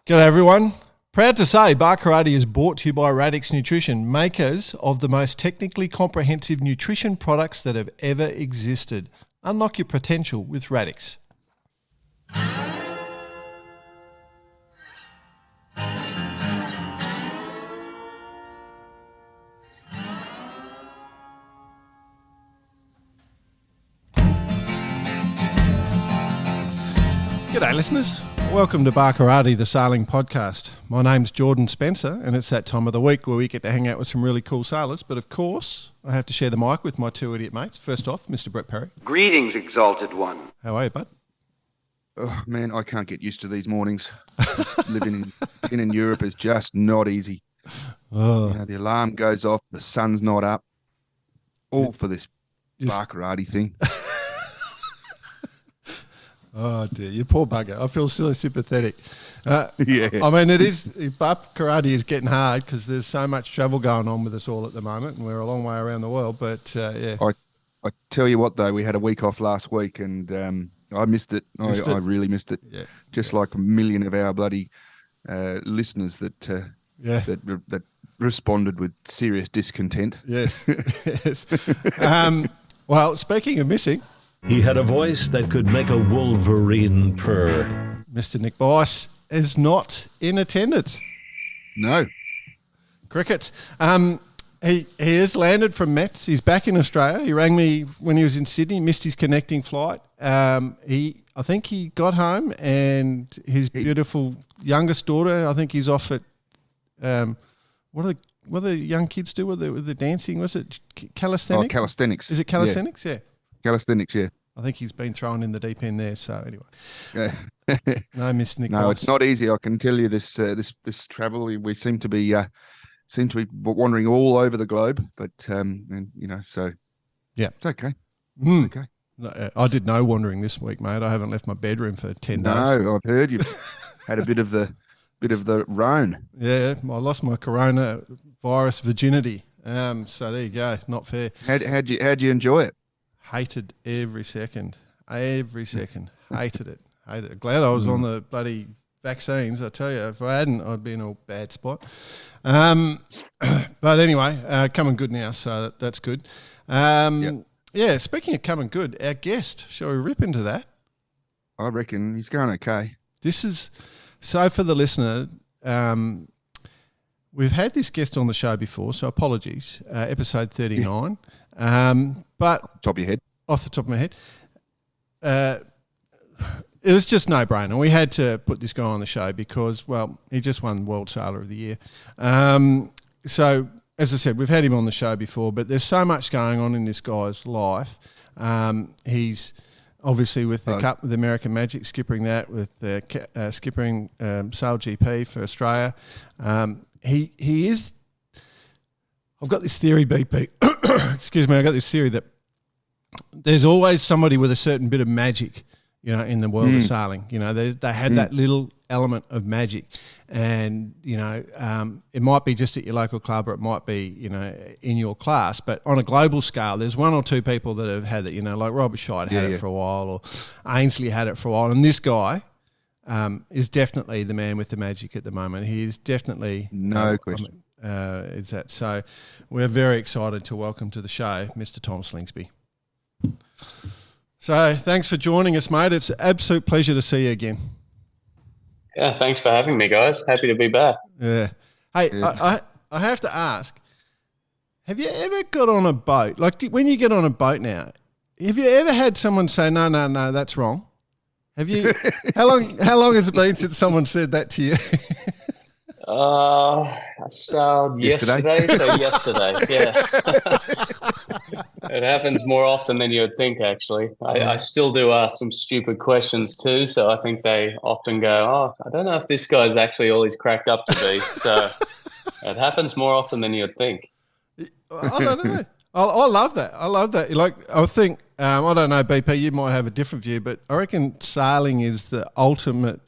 G'day everyone. Proud to say Bar Karate is brought to you by Radix Nutrition, makers of the most technically comprehensive nutrition products that have ever existed. Unlock your potential with Radix. G'day listeners. Welcome to Bar Karate, the sailing podcast. My name's Jordan Spencer, and it's that time of the week where we get to hang out with some really cool sailors. But of course, I have to share the mic with my two idiot mates. First off, Mr. Brett Perry. Greetings, exalted one. How are you, bud? Oh man, I can't get used to these mornings. Living in Europe is just not easy. Oh. You know, the alarm goes off, the sun's not up. All for this Bar Karate thing. Oh dear, you poor bugger. I feel so sympathetic. Yeah. I mean, Bar Karate is getting hard because there's so much travel going on with us all at the moment, and we're a long way around the world. But yeah, I tell you what though, we had a week off last week, and I missed it. I really missed it. Yeah. Just like a million of our bloody listeners that responded with serious discontent. Yes, yes. Well, speaking of missing. He had a voice that could make a wolverine purr. Mr. Nick Bice is not in attendance. No. Cricket. He has landed from Mets. He's back in Australia. He rang me when he was in Sydney, missed his connecting flight. I think he got home, and his beautiful youngest daughter, I think he's off at what do the young kids do with the dancing? Was it calisthenics? Oh, calisthenics. Is it calisthenics? Yeah. Calisthenics, yeah. I think he's been thrown in the deep end there. So anyway, Yeah. no, Mr. Nick. No, Bice. it's not easy. I can tell you this travel. We seem to be wandering all over the globe, but and you know, so yeah, it's okay. Mm. Okay. No, I did no wandering this week, mate. I haven't left my bedroom for 10 days. No, I've heard you've had a bit of the roan. Yeah, I lost my coronavirus virginity. So there you go. Not fair. How'd you enjoy it? Hated every second. Hated it. Glad I was on the bloody vaccines. I tell you, if I hadn't, I'd be in a bad spot. But anyway, coming good now, so that's good. Yep. Yeah, speaking of coming good, our guest, shall we rip into that? I reckon he's going okay. This is, so for the listener, we've had this guest on the show before, so apologies, episode 39. But Off the top of your head. Off the top of my head. It was just no-brainer. We had to put this guy on the show because, well, he just won World Sailor of the Year. So, as I said, we've had him on the show before, but there's so much going on in this guy's life. He's obviously with the Cup with American Magic, skippering that, with skippering SailGP for Australia. He is... I've got this theory, BP. Excuse me. I got this theory that there's always somebody with a certain bit of magic, you know, in the world of sailing. You know, they had that little element of magic, and you know, it might be just at your local club, or it might be, you know, in your class. But on a global scale, there's one or two people that have had it. You know, like Robert Scheid had it for a while, or Ainsley had it for a while, and this guy is definitely the man with the magic at the moment. He is definitely No question. Is that so? We're very excited to welcome to the show Mr. Tom Slingsby. So thanks for joining us, mate. It's an absolute pleasure to see you again. Yeah, thanks for having me, guys. Happy to be back. Yeah. Hey, yeah. I have to ask, have you ever got on a boat? Like when you get on a boat now, have you ever had someone say, no, that's wrong? Have you? How long has it been since someone said that to you? I sailed yesterday, yeah. It happens more often than you would think, actually. I still do ask some stupid questions too, so I think they often go, I don't know if this guy's actually all he's cracked up to be. So it happens more often than you'd think. I don't know. I love that. I love that. Like, I think, I don't know, BP, you might have a different view, but I reckon sailing is the ultimate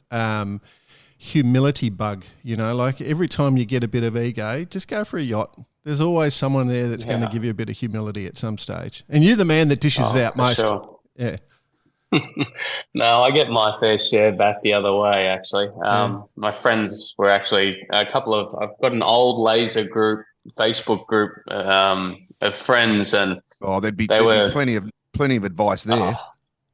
humility bug. You know, like every time you get a bit of ego, just go for a yacht. There's always someone there that's going to give you a bit of humility at some stage. And you're the man that dishes it out most. Sure. Yeah. No, I get my fair share back the other way, actually. My friends were actually I've got an old laser group, Facebook group of friends, and Oh, there'd be they were, plenty of advice there.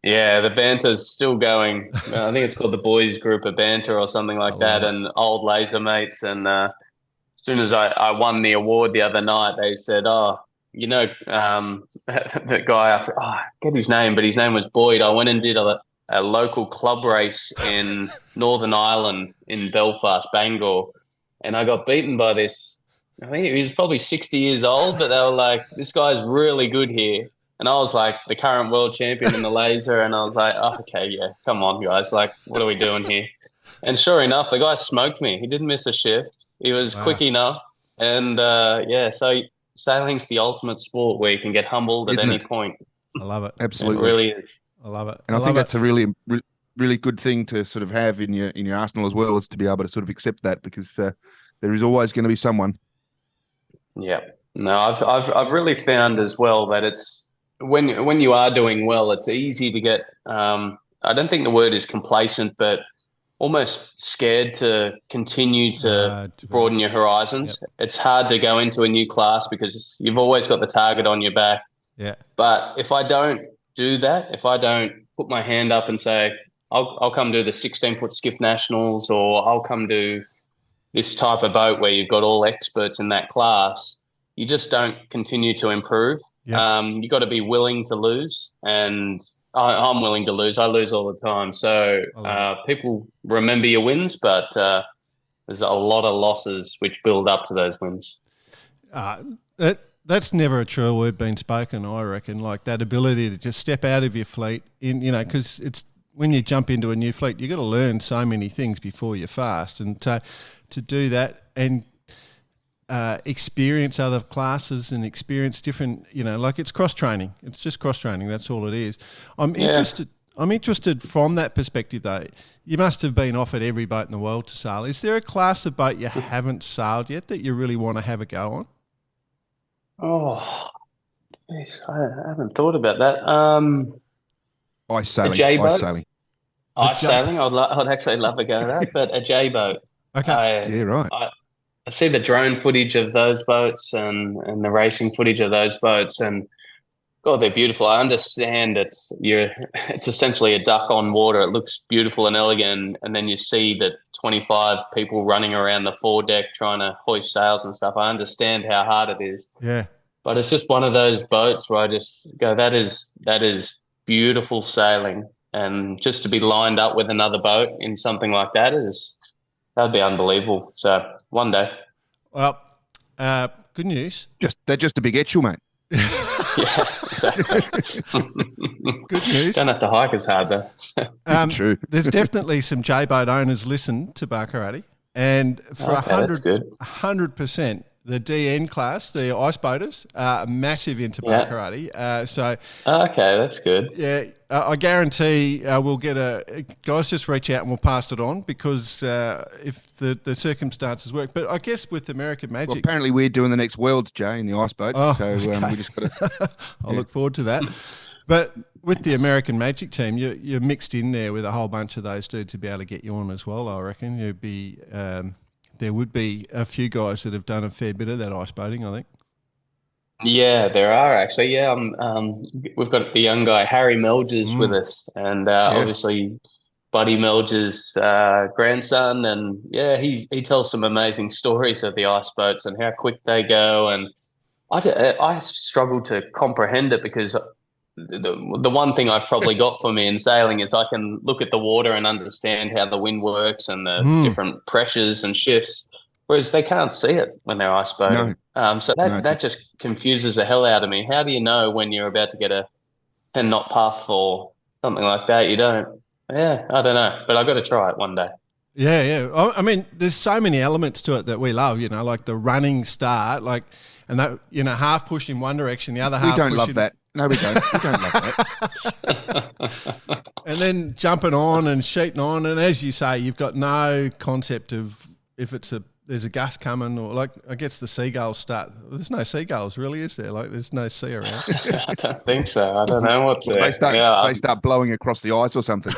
yeah, the banter's still going. I think it's called the Boys Group of Banter or something like that, and old laser mates. And as soon as I won the award the other night, they said, "Oh, the guy, I forget his name, but his name was Boyd. I went and did a local club race in Northern Ireland in Belfast, Bangor, and I got beaten by this. I think he was probably 60 years old, but they were like, this guy's really good here." And I was like the current world champion in the laser, and I was like, oh, okay, yeah, come on, guys. Like, what are we doing here? And sure enough, the guy smoked me. He didn't miss a shift. He was quick enough. And so sailing's the ultimate sport where you can get humbled at any point. I love it. Absolutely. It really is. I love it. And I think that's a really, really good thing to sort of have in your arsenal as well, is to be able to sort of accept that, because there is always going to be someone. Yeah. No, I've really found as well that it's when you are doing well, it's easy to get I don't think the word is complacent, but almost scared to continue to broaden your horizons. Yep. It's hard to go into a new class because you've always got the target on your back. Yeah. But if I don't do that, if I don't put my hand up and say, I'll come do the 16-foot skiff nationals, or I'll come do this type of boat where you've got all experts in that class, you just don't continue to improve. Yep. You got to be willing to lose, and I'm willing to lose. I lose all the time. So people remember your wins, but there's a lot of losses which build up to those wins. That's never a true word being spoken, I reckon. Like that ability to just step out of your fleet, because it's when you jump into a new fleet, you've got to learn so many things before you're fast, and to do that and experience other classes and experience different, like it's cross-training. It's just cross-training. That's all it is. I'm interested from that perspective, though. You must have been offered every boat in the world to sail. Is there a class of boat you haven't sailed yet that you really want to have a go on? Oh, geez, I haven't thought about that. Ice sailing. A J boat? Ice sailing. I'd actually love a go at that, but a J boat. Okay. Yeah, right. I see the drone footage of those boats and the racing footage of those boats, and God, they're beautiful. I understand it's essentially a duck on water. It looks beautiful and elegant, and then you see the 25 people running around the foredeck trying to hoist sails and stuff. I understand how hard it is. Yeah. But it's just one of those boats where I just go, that is beautiful sailing, and just to be lined up with another boat in something like that'd be unbelievable. So one day. Well, good news. They're just a big etchel, mate. Yeah, exactly. Good news. Don't have to hike as hard though. True. There's definitely some J-boat owners listen to Barkarati, and for 100%, the DN class, the ice boaters, are massive into Barkarati. Okay, that's good. Yeah, I guarantee we'll get guys, just reach out and we'll pass it on, because if the circumstances work. But I guess with American Magic... Well, apparently we're doing the next World, Jay, in the ice boat. We just got to... I'll look forward to that. But with the American Magic team, you're mixed in there with a whole bunch of those dudes to be able to get you on as well, I reckon. You'd be... there would be a few guys that have done a fair bit of that ice boating, I think. Yeah, there are actually. Yeah, we've got the young guy Harry Melges with us, and obviously Buddy Melges' grandson, and he tells some amazing stories of the ice boats and how quick they go. And I struggle to comprehend it, because the one thing I've probably got for me in sailing is I can look at the water and understand how the wind works and the different pressures and shifts, whereas they can't see it when they're ice boating. That just confuses the hell out of me. How do you know when you're about to get a 10-knot puff or something like that? You don't. Yeah, I don't know, but I've got to try it one day. Yeah. I mean, there's so many elements to it that we love, like the running start, and that, half pushed in one direction, the other half. We don't love that. No, we don't. We don't love that. And then jumping on and sheeting on, and as you say, you've got no concept of if it's a there's a gust coming, or like I guess the seagulls start. There's no seagulls, really, is there? Like there's no sea around. I don't think so. I don't know what's there. They start blowing across the ice or something.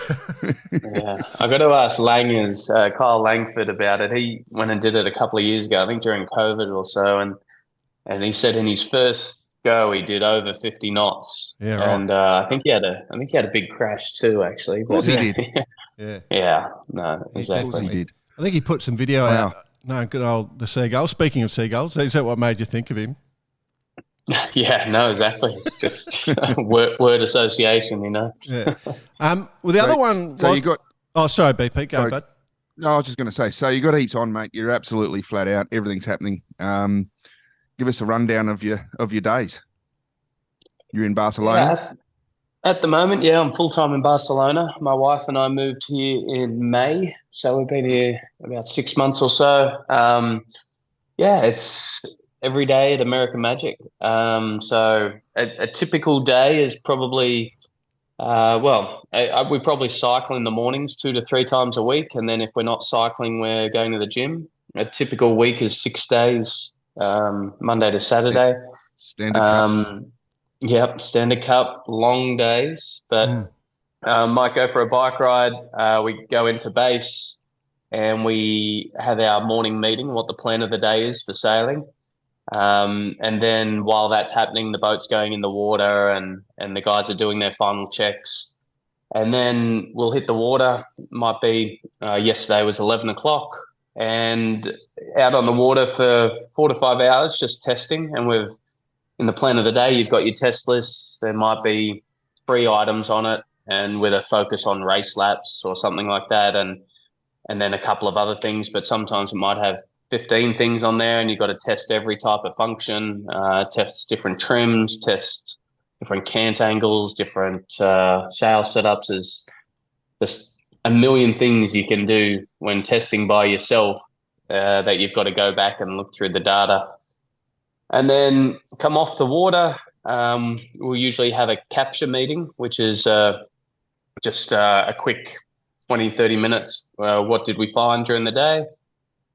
Yeah, I got to ask Kyle Langford about it. He went and did it a couple of years ago, I think during COVID or so, and he said in his first go he did over 50 knots. Yeah, right. And I think he had a big crash too, actually. Of course he did. Yeah. Yeah. No, exactly. Of course he did. I think he put some video out. No, good old the seagull. Speaking of seagulls, is that what made you think of him? Yeah, no, exactly. It's just word association, you know. Yeah. Well, the other one was. You got. Oh, sorry, BP. Go, bud. No, I was just going to say. So you got heaps on, mate. You're absolutely flat out. Everything's happening. Give us a rundown of your days. You're in Barcelona. Yeah, at the moment, yeah, I'm full time in Barcelona. My wife and I moved here in May, so we've been here about 6 months or so. Yeah, it's every day at American Magic. So a typical day is probably, we probably cycle in the mornings 2 to 3 times a week, and then if we're not cycling, we're going to the gym. A typical week is 6 days, Monday to Saturday. Standard cup. Yep, Standard Cup, long days, but might go for a bike ride. We go into base and we have our morning meeting, what the plan of the day is for sailing. And then while that's happening, the boat's going in the water and the guys are doing their final checks. And then we'll hit the water. Might be yesterday was 11 o'clock and out on the water for 4 to 5 hours, just testing. And in the plan of the day, you've got your test lists. There might be 3 items on it and with a focus on race laps or something like that. And then a couple of other things, but sometimes it might have 15 things on there and you've got to test every type of function, test different trims, test different cant angles, different sail setups. There's just a million things you can do when testing by yourself that you've got to go back and look through the data. And then come off the water, we'll usually have a capture meeting, which is just a quick 20, 30 minutes. What did we find during the day?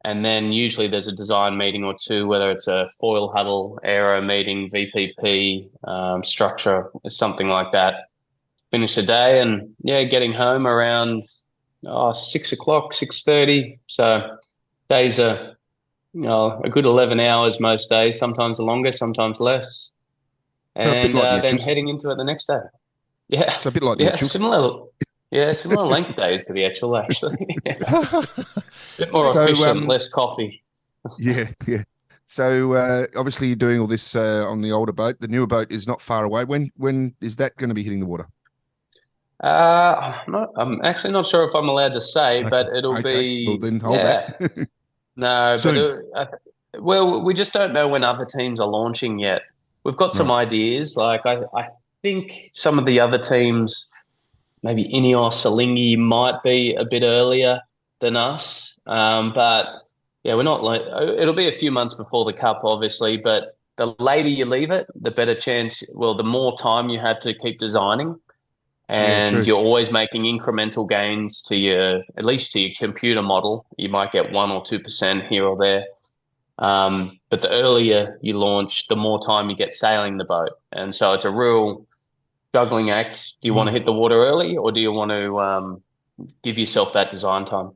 And then usually there's a design meeting or two, whether it's a foil huddle, aero meeting, VPP, structure, something like that. Finish the day and, getting home around 6 o'clock, 6:30. So days are, a good 11 hours most days, sometimes longer, sometimes less. And then heading into it the next day. Yeah. So a bit like the actual. Similar length days to the actual, actually. Bit more efficient, less coffee. Yeah. So obviously you're doing all this on the older boat. The newer boat is not far away. When is that going to be hitting the water? I'm actually not sure if I'm allowed to say, but it'll be. Well, then hold that. No, soon. But we just don't know when other teams are launching yet. We've got some ideas. Like I think some of the other teams. Maybe Ineos, Salingi might be a bit earlier than us. But we're not like it'll be a few months before the Cup, obviously. But the later you leave it, the better chance. Well, the more time you have to keep designing, and you're always making incremental gains at least to your computer model. You might get 1 or 2% here or there. But the earlier you launch, the more time you get sailing the boat, and so it's a real juggling act. Do you want to hit the water early or do you want to give yourself that design time?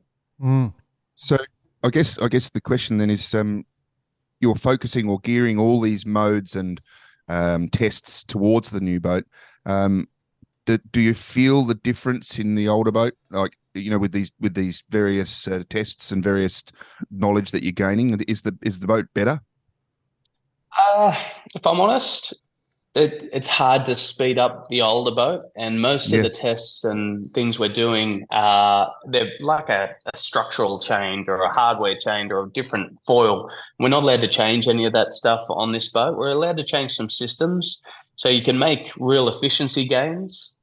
So I guess the question then is you're focusing or gearing all these modes and tests towards the new boat. Do you feel the difference in the older boat? Like, with these various tests and various knowledge that you're gaining, is the boat better? If I'm honest, it's hard to speed up the older boat, and most of the tests and things we're doing they're like a structural change or a hardware change or a different foil. We're not allowed to change any of that stuff on this boat. We're allowed to change some systems, so you can make real efficiency gains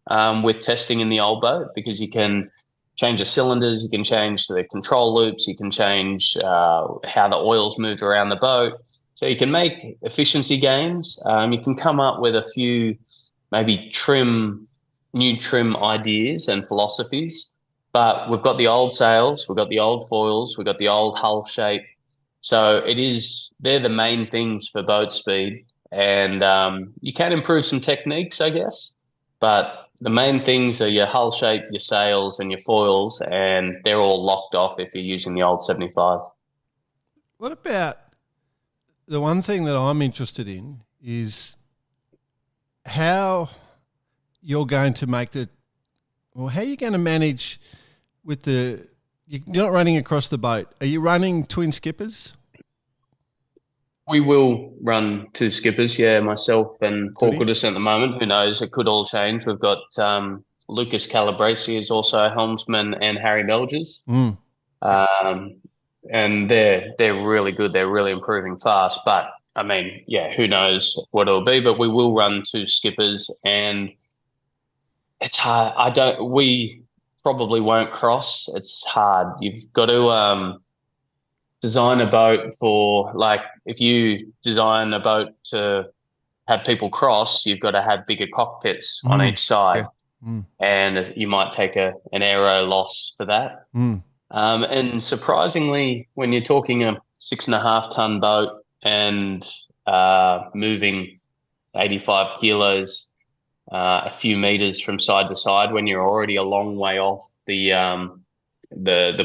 with testing in the old boat, because you can change the cylinders, you can change the control loops, you can change how the oil's moved around the boat. So you can make efficiency gains. You can come up with a few maybe new trim ideas and philosophies. But we've got the old sails, we've got the old foils, we've got the old hull shape. So they're the main things for boat speed. And you can improve some techniques, I guess. But the main things are your hull shape, your sails, and your foils, and they're all locked off if you're using the old 75. What about the one thing that I'm interested in is how you're going to make how are you going to manage with you're not running across the boat. Are you running twin skippers? We will run 2 skippers, myself and Corcudus at the moment. Who knows? It could all change. We've got Lucas Calabresi is also a helmsman, and Harry Melgers. And they're really good. They're really improving fast. But, I mean, who knows what it'll be. But we will run 2 skippers, and it's hard. We probably won't cross. It's hard. You've got to design a boat for, like, if you design a boat to have people cross, you've got to have bigger cockpits on each side. And you might take an aero loss for that. And surprisingly, when you're talking a 6.5-ton boat and moving 85 kilos a few meters from side to side, when you're already a long way off the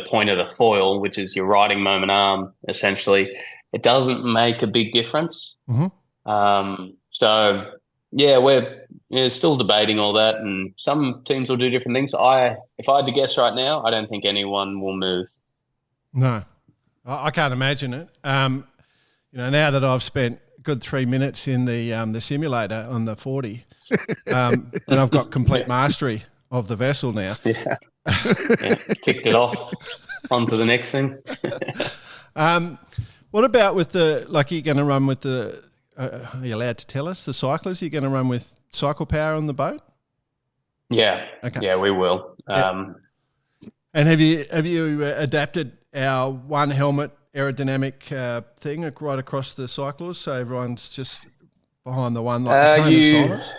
point of the foil, which is your riding moment arm, essentially, it doesn't make a big difference. So we're still debating all that, and some teams will do different things. If I had to guess right now, I don't think anyone will move. No, I can't imagine it. Now that I've spent a good 3 minutes in the simulator on the 40, and I've got complete mastery of the vessel now. Ticked it off. On to the next thing. What about with you're going to run with are you allowed to tell us, the cyclers? You're going to run with cycle power on the boat? Yeah. Okay. Yeah, we will. And have you adapted our one helmet aerodynamic thing right across the cyclers, so everyone's just behind the one, like the cone of silence?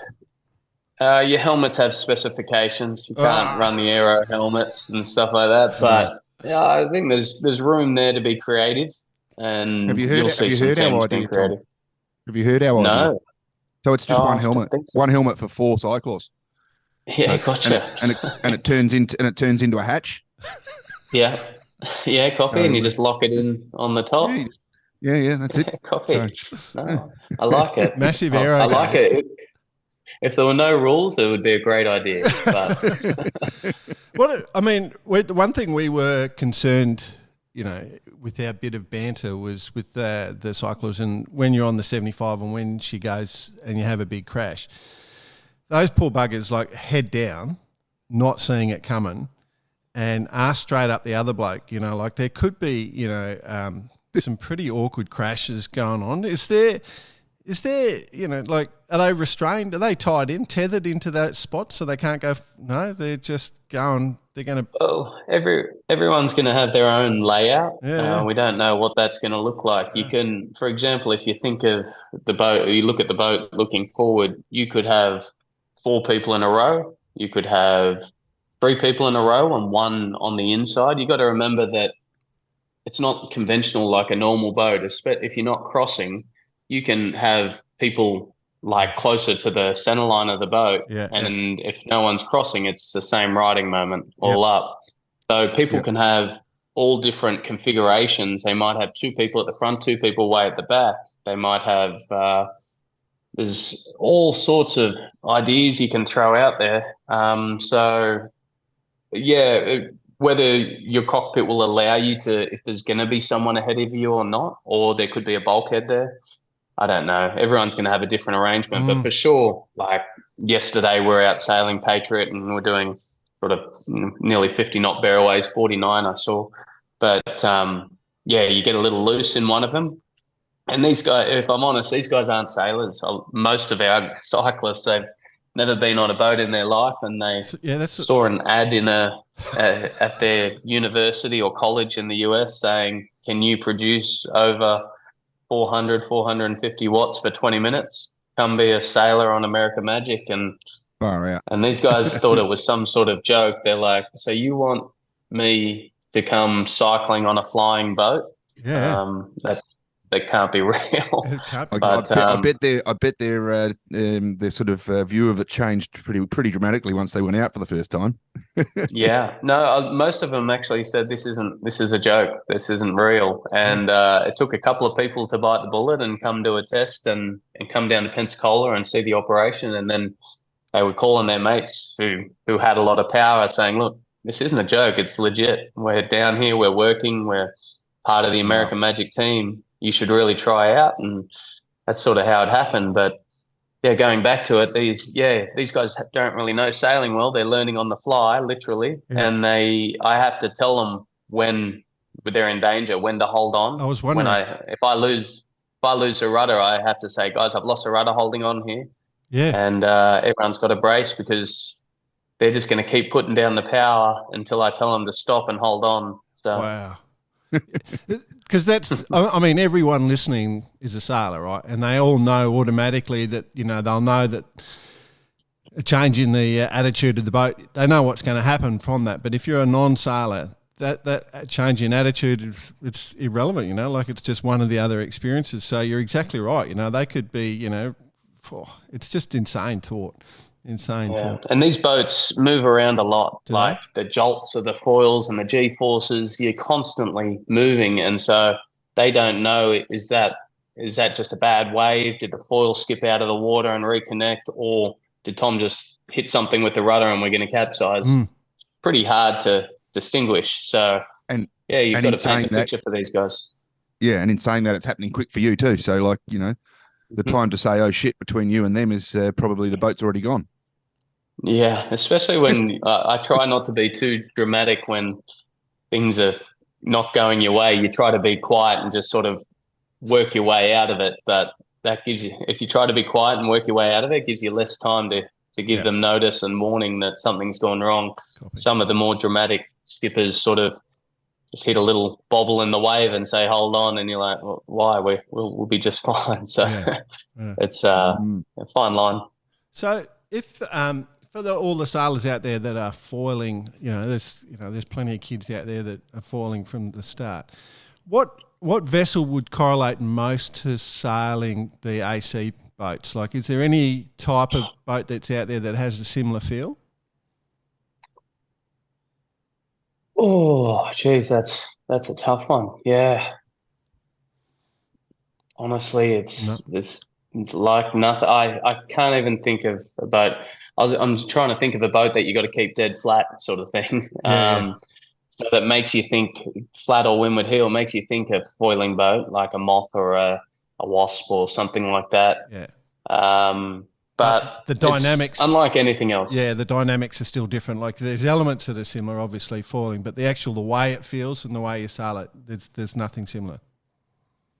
Your helmets have specifications. You can't run the aero helmets and stuff like that. But I think there's room there to be creative. And you'll see some teams being creative. Have you heard our idea? No. So it's just one helmet, one helmet for 4 cyclists. Yeah, gotcha. And it turns into a hatch. Yeah, copy, and you just lock it in on the top. Yeah, that's it. Copy. No, I like it. Massive aero. I like it. If there were no rules, it would be a great idea. But the one thing we were concerned, with our bit of banter was with the cyclists, and when you're on the 75 and when she goes and you have a big crash, those poor buggers head down, not seeing it coming, and ask straight up the other bloke. There could be some pretty awkward crashes going on. Is there are they restrained? Are they tied in, tethered into that spot so they can't go? No, they're just going. They're going to. Well, everyone's going to have their own layout. Yeah. We don't know what that's going to look like. You can, for example, if you think of the boat, or you look at the boat looking forward, you could have 4 people in a row. You could have 3 people in a row and 1 on the inside. You got to remember that it's not conventional like a normal boat. If you're not crossing, you can have people closer to the center line of the boat. And if no one's crossing, it's the same riding moment all up. So people can have all different configurations. They might have 2 people at the front, 2 people way at the back. They might have, there's all sorts of ideas you can throw out there. Whether your cockpit will allow you to, if there's going to be someone ahead of you or not, or there could be a bulkhead there, I don't know. Everyone's going to have a different arrangement. But for sure, yesterday we're out sailing Patriot and we're doing sort of nearly 50 knot barrelways, 49 I saw. But you get a little loose in one of them. And these guys, if I'm honest, these guys aren't sailors. Most of our cyclists, they've never been on a boat in their life, and they saw an ad in at their university or college in the US saying, can you produce over 450 watts for 20 minutes? Come be a sailor on America Magic. And these guys thought it was some sort of joke. They're like, so you want me to come cycling on a flying boat? That can't be real. It can't be. I bet their sort of view of it changed pretty dramatically once they went out for the first time. Yeah, no, most of them actually said this is a joke. This isn't real. And it took a couple of people to bite the bullet and come do a test and come down to Pensacola and see the operation. And then they were calling their mates who had a lot of power, saying, "Look, this isn't a joke. It's legit. We're down here. We're working. We're part of the American Magic team. You should really try out." And that's sort of how it happened. But yeah, going back to it, these guys don't really know sailing well. They're learning on the fly, literally, and I have to tell them when they're in danger, when to hold on. I was wondering if I lose the rudder, I have to say, guys, I've lost the rudder, holding on here. Yeah, and everyone's got to brace because they're just going to keep putting down the power until I tell them to stop and hold on. So wow. Because I mean, everyone listening is a sailor, right? And they all know automatically that, they'll know that a change in the attitude of the boat, they know what's going to happen from that. But if you're a non-sailor, that change in attitude, it's irrelevant, like it's just one of the other experiences. So you're exactly right. They could be, it's just insane thought. And these boats move around a lot. The jolts of the foils and the G-forces, you're constantly moving, and so they don't know, is that just a bad wave? Did the foil skip out of the water and reconnect, or did Tom just hit something with the rudder and we're going to capsize? Pretty hard to distinguish. So you've got to paint a picture for these guys. Yeah, and in saying that, it's happening quick for you too. So the time to say, oh shit, between you and them is probably the boat's already gone. Yeah, especially when I try not to be too dramatic when things are not going your way. You try to be quiet and just sort of work your way out of it. But that gives you, if you try to be quiet and work your way out of it, it gives you less time to give them notice and warning that something's gone wrong. Copy. Some of the more dramatic skippers sort of just hit a little bobble in the wave and say, hold on. And you're like, well, why? We'll be just fine. So it's a fine line. So if for all the sailors out there that are foiling, there's plenty of kids out there that are foiling from the start. What vessel would correlate most to sailing the AC boats? Like, is there any type of boat that's out there that has a similar feel? Oh, geez, that's a tough one. Yeah. Honestly, it's like nothing. I can't even think of a boat. I'm trying to think of a boat that you got to keep dead flat, sort of thing. So that makes you think flat or windward heel, makes you think of foiling boat, like a moth or a wasp or something like that. Yeah. But the dynamics, unlike anything else. Yeah, the dynamics are still different. Like, there's elements that are similar, obviously, foiling, but the way it feels and the way you sail it, there's nothing similar.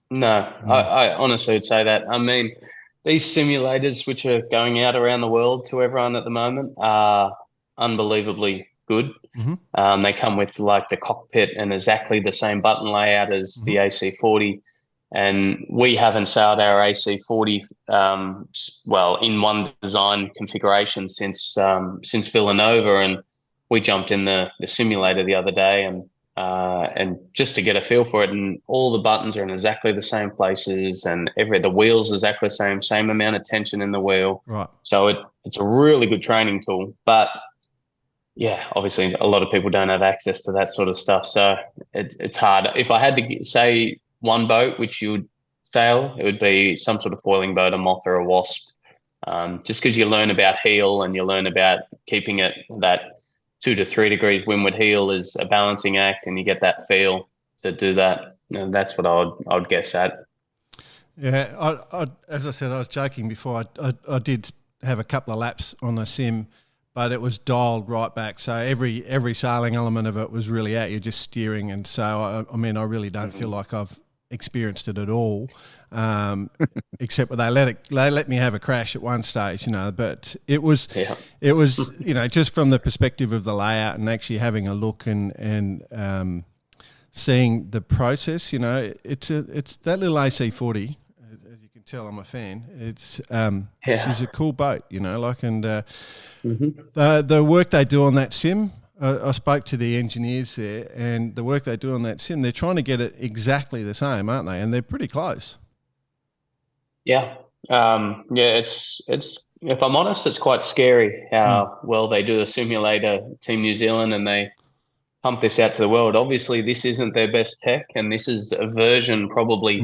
No, I honestly would say that. I mean, these simulators, which are going out around the world to everyone at the moment, are unbelievably good. Mm-hmm. They come with like the cockpit and exactly the same button layout as the AC40. And we haven't sailed our AC40 in one design configuration since Villanova, and we jumped in the simulator the other day and just to get a feel for it, and all the buttons are in exactly the same places, and the wheels are exactly the same amount of tension in the wheel. Right. So it's a really good training tool, but yeah, obviously a lot of people don't have access to that sort of stuff, so it's hard. If I had to say one boat which you would sail, it would be some sort of foiling boat, a moth or a wasp, just because you learn about heel and you learn about keeping it that 2 to 3 degrees windward heel is a balancing act, and you get that feel to do that. And that's what I would guess at. Yeah, I as I said, I was joking before. I did have a couple of laps on the sim, but it was dialed right back. So every sailing element of it was really out. You're just steering, and so I really don't feel like I've experienced it at all, except they let me have a crash at one stage, but it was just from the perspective of the layout and actually having a look and seeing the process, it's that little AC40, as you can tell I'm a fan. It's she's a cool boat, the work they do on that sim, I spoke to the engineers there, and the work they do on that sim, they're trying to get it exactly the same, aren't they? And they're pretty close. Yeah. It's if I'm honest, it's quite scary how well they do the simulator, Team New Zealand, and they pump this out to the world. Obviously, this isn't their best tech, and this is a version probably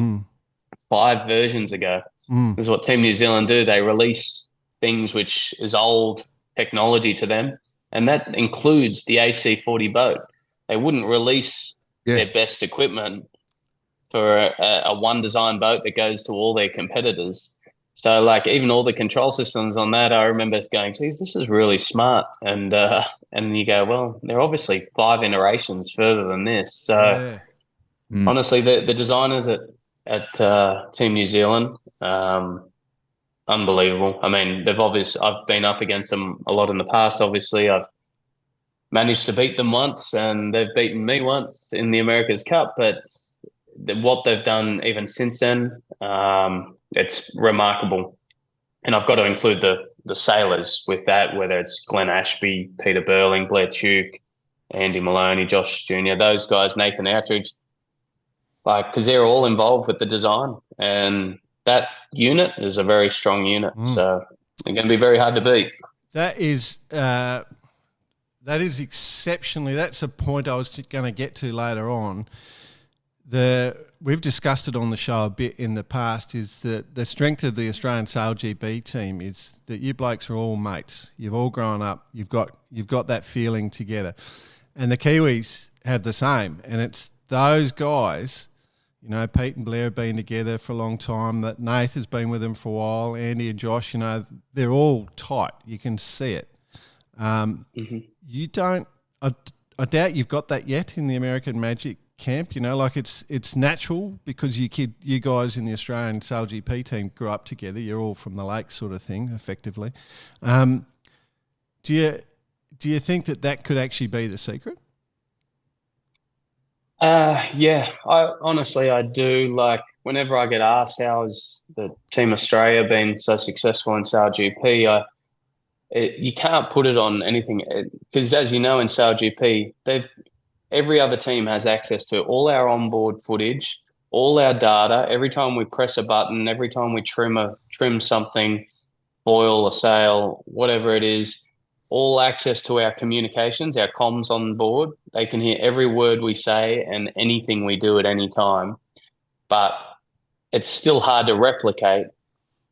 5 versions ago. This is what Team New Zealand do. They release things which is old technology to them, and that includes the AC40 boat. They wouldn't release their best equipment for a one design boat that goes to all their competitors. So like even all the control systems on that, I remember going, geez, this is really smart. And you go, well, they're obviously 5 iterations further than this. So honestly, the designers at Team New Zealand, unbelievable. I mean, I've been up against them a lot in the past. Obviously, I've managed to beat them once, and they've beaten me once in the America's Cup. But what they've done even since then, it's remarkable. And I've got to include the sailors with that, whether it's Glenn Ashby, Peter Burling, Blair Tuke, Andy Maloney, Josh Jr., those guys, Nathan Outridge, because they're all involved with the design. And that unit is a very strong unit. So they're going to be very hard to beat. That is exceptionally. That's a point I was going to get to later on. We've discussed it on the show a bit in the past, is that the strength of the Australian SailGP team is that you blokes are all mates. You've all grown up. You've got that feeling together. And the Kiwis have the same. And it's those guys, you know, Pete and Blair have been together for a long time, that Nath has been with them for a while, Andy and Josh, you know, they're all tight. You can see it. You don't, I doubt you've got that yet in the American Magic camp, you know, like it's natural because you guys in the Australian SailGP team grew up together. You're all from the lake sort of thing, effectively. Do you think that could actually be the secret? Yeah, I do. Like whenever I get asked how has the Team Australia been so successful in SailGP, you can't put it on anything because, as you know, in SailGP, every other team has access to all our onboard footage, all our data. Every time we press a button, every time we trim something, foil, a sail, whatever it is, all access to our communications, our comms on board. They can hear every word we say and anything we do at any time. But it's still hard to replicate.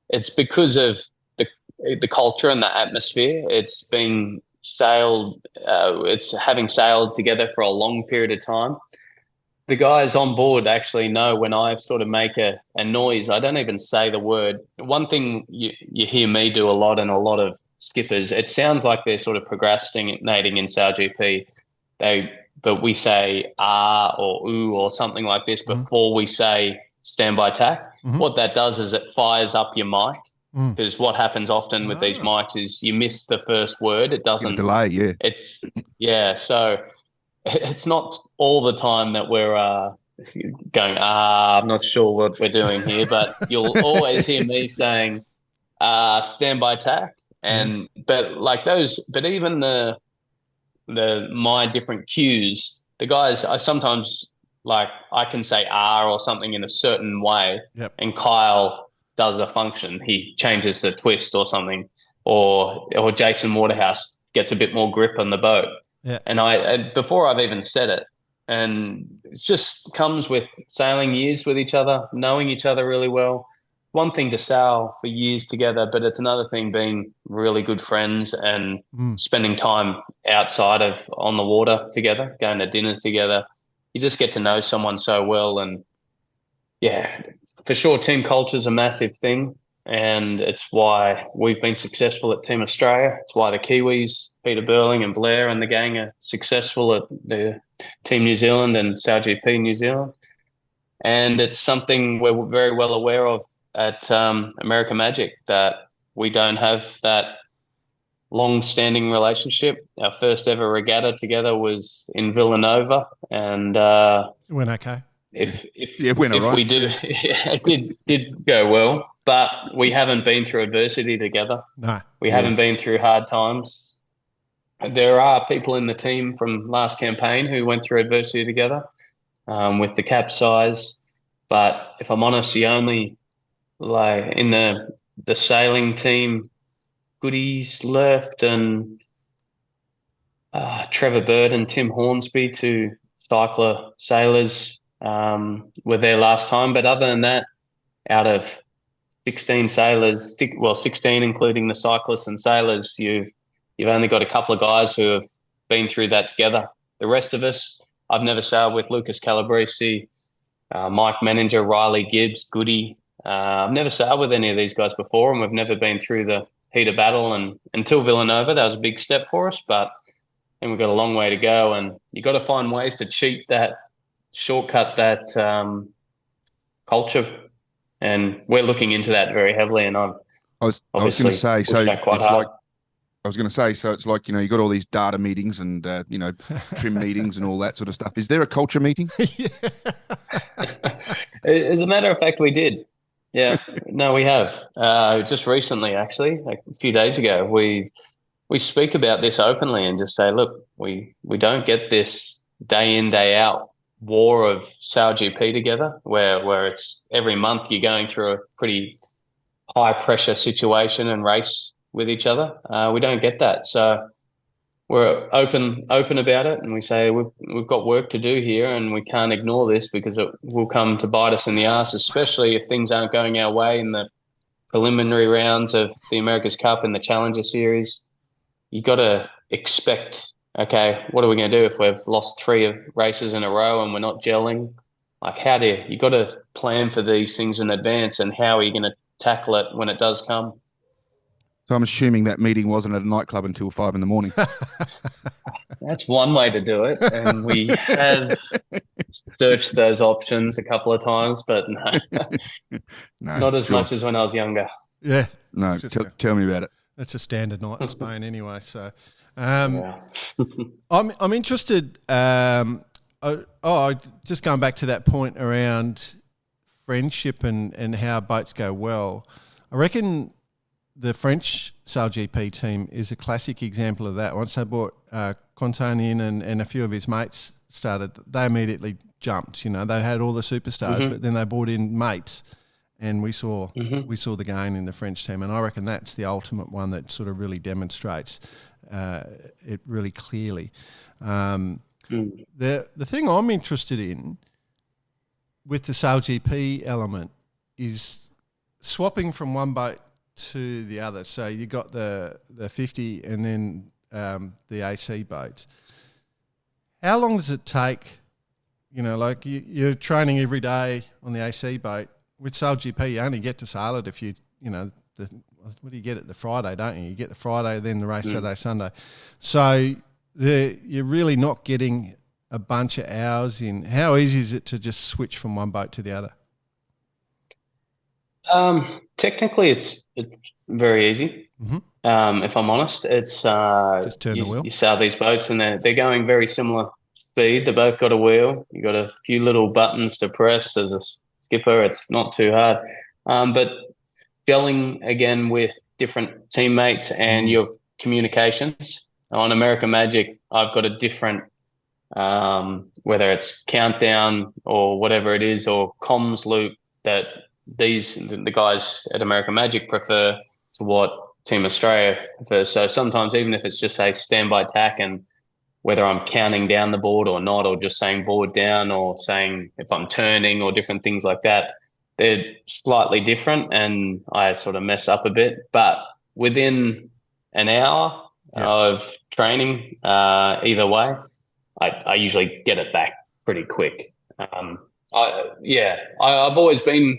It's because of the culture and the atmosphere. It's been it's having sailed together for a long period of time. The guys on board actually know when I sort of make a noise, I don't even say the word. One thing you hear me do a lot, and a lot of skippers, it sounds like they're sort of procrastinating in SailGP. But we say or ooh or something like this before we say standby tack. What that does is it fires up your mic. Because what happens often with these mics is you miss the first word. It doesn't delay. So it's not all the time that we're going, I'm not sure what we're doing here, but you'll always hear me saying standby tack. But even my different cues, the guys, I sometimes I can say or something in a certain way, and Kyle does a function. He changes the twist or something, or Jason Waterhouse gets a bit more grip on the boat. Yeah. And before I've even said it, and it just comes with sailing years with each other, knowing each other really well. One thing to sail for years together, but it's another thing being really good friends and spending time outside of on the water together, going to dinners together. You just get to know someone so well. And yeah, for sure, team culture is a massive thing, and it's why we've been successful at Team Australia. It's why the Kiwis, Peter Burling and Blair and the gang, are successful at the Team New Zealand and SailGP New Zealand. And it's something we're very well aware of at America Magic, that we don't have that long-standing relationship. Our first ever regatta together was in Villanova, and it went okay. If we do, it did go well, but we haven't been through adversity together. No, we haven't been through hard times. there are people in the team from last campaign who went through adversity together with the capsize. But if I'm honest, the only in the sailing team, Goody's left and Trevor Bird and Tim Hornsby, two cycler sailors, were there last time. But other than that, out of 16 sailors, 16 including the cyclists and sailors, you've only got a couple of guys who have been through that together. The rest of us, I've never sailed with Lucas Calabrese, Mike Menninger, Riley Gibbs, Goody. I've never sailed with any of these guys before, and we've never been through the heat of battle. And until Villanova, that was a big step for us, but and we've got a long way to go. And you got to find ways to shortcut that culture. And we're looking into that very heavily. And I was going to say, so it's like, you got all these data meetings and, trim meetings and all that sort of stuff. Is there a culture meeting? As a matter of fact, we did. Yeah, no, we have. Just recently, actually, like a few days ago, we speak about this openly and just say, look, we don't get this day in, day out war of SailGP together, where it's every month you're going through a pretty high pressure situation and race with each other. We don't get that, so we're open about it, and we say we've got work to do here, and we can't ignore this because it will come to bite us in the ass, especially if things aren't going our way in the preliminary rounds of the America's Cup and the Challenger Series. You got to expect, okay, what are we going to do if we've lost 3 races in a row and we're not gelling? Like, you got to plan for these things in advance, and how are you going to tackle it when it does come? So I'm assuming that meeting wasn't at a nightclub until 5 a.m. That's one way to do it, and we have searched those options a couple of times, but no, not as much as when I was younger. Yeah, no. Tell me about it. That's a standard night in Spain anyway. So, I'm interested. Just going back to that point around friendship and how boats go well. I reckon the French SailGP team is a classic example of that. Once they brought Quentin in and a few of his mates started, they immediately jumped. They had all the superstars, but then they brought in mates, and we saw the gain in the French team. And I reckon that's the ultimate one that sort of really demonstrates it really clearly. The thing I'm interested in with the SailGP element is swapping from one boat to the other. So you got the 50 and then the AC boats. How long does it take? Like you're training every day on the AC boat. With SailGP, you only get to sail it if what do you get it? The Friday, don't you? You get the Friday, then the race Saturday, Sunday. So you're really not getting a bunch of hours in. How easy is it to just switch from one boat to the other? Technically, it's very easy. If I'm honest, it's just turn the wheel. You sail these boats, and they're going very similar speed. They both got a wheel. You got a few little buttons to press as a skipper. It's not too hard, but gelling again with different teammates and your communications. On American Magic, I've got a different, whether it's countdown or whatever it is, or comms loop that the guys at American Magic prefer to what Team Australia prefers. So sometimes, even if it's just say standby tack, and whether I'm counting down the board or not, or just saying board down, or saying if I'm turning, or different things like that, they're slightly different, and I sort of mess up a bit. But within an hour of training, either way, I usually get it back pretty quick. I've always been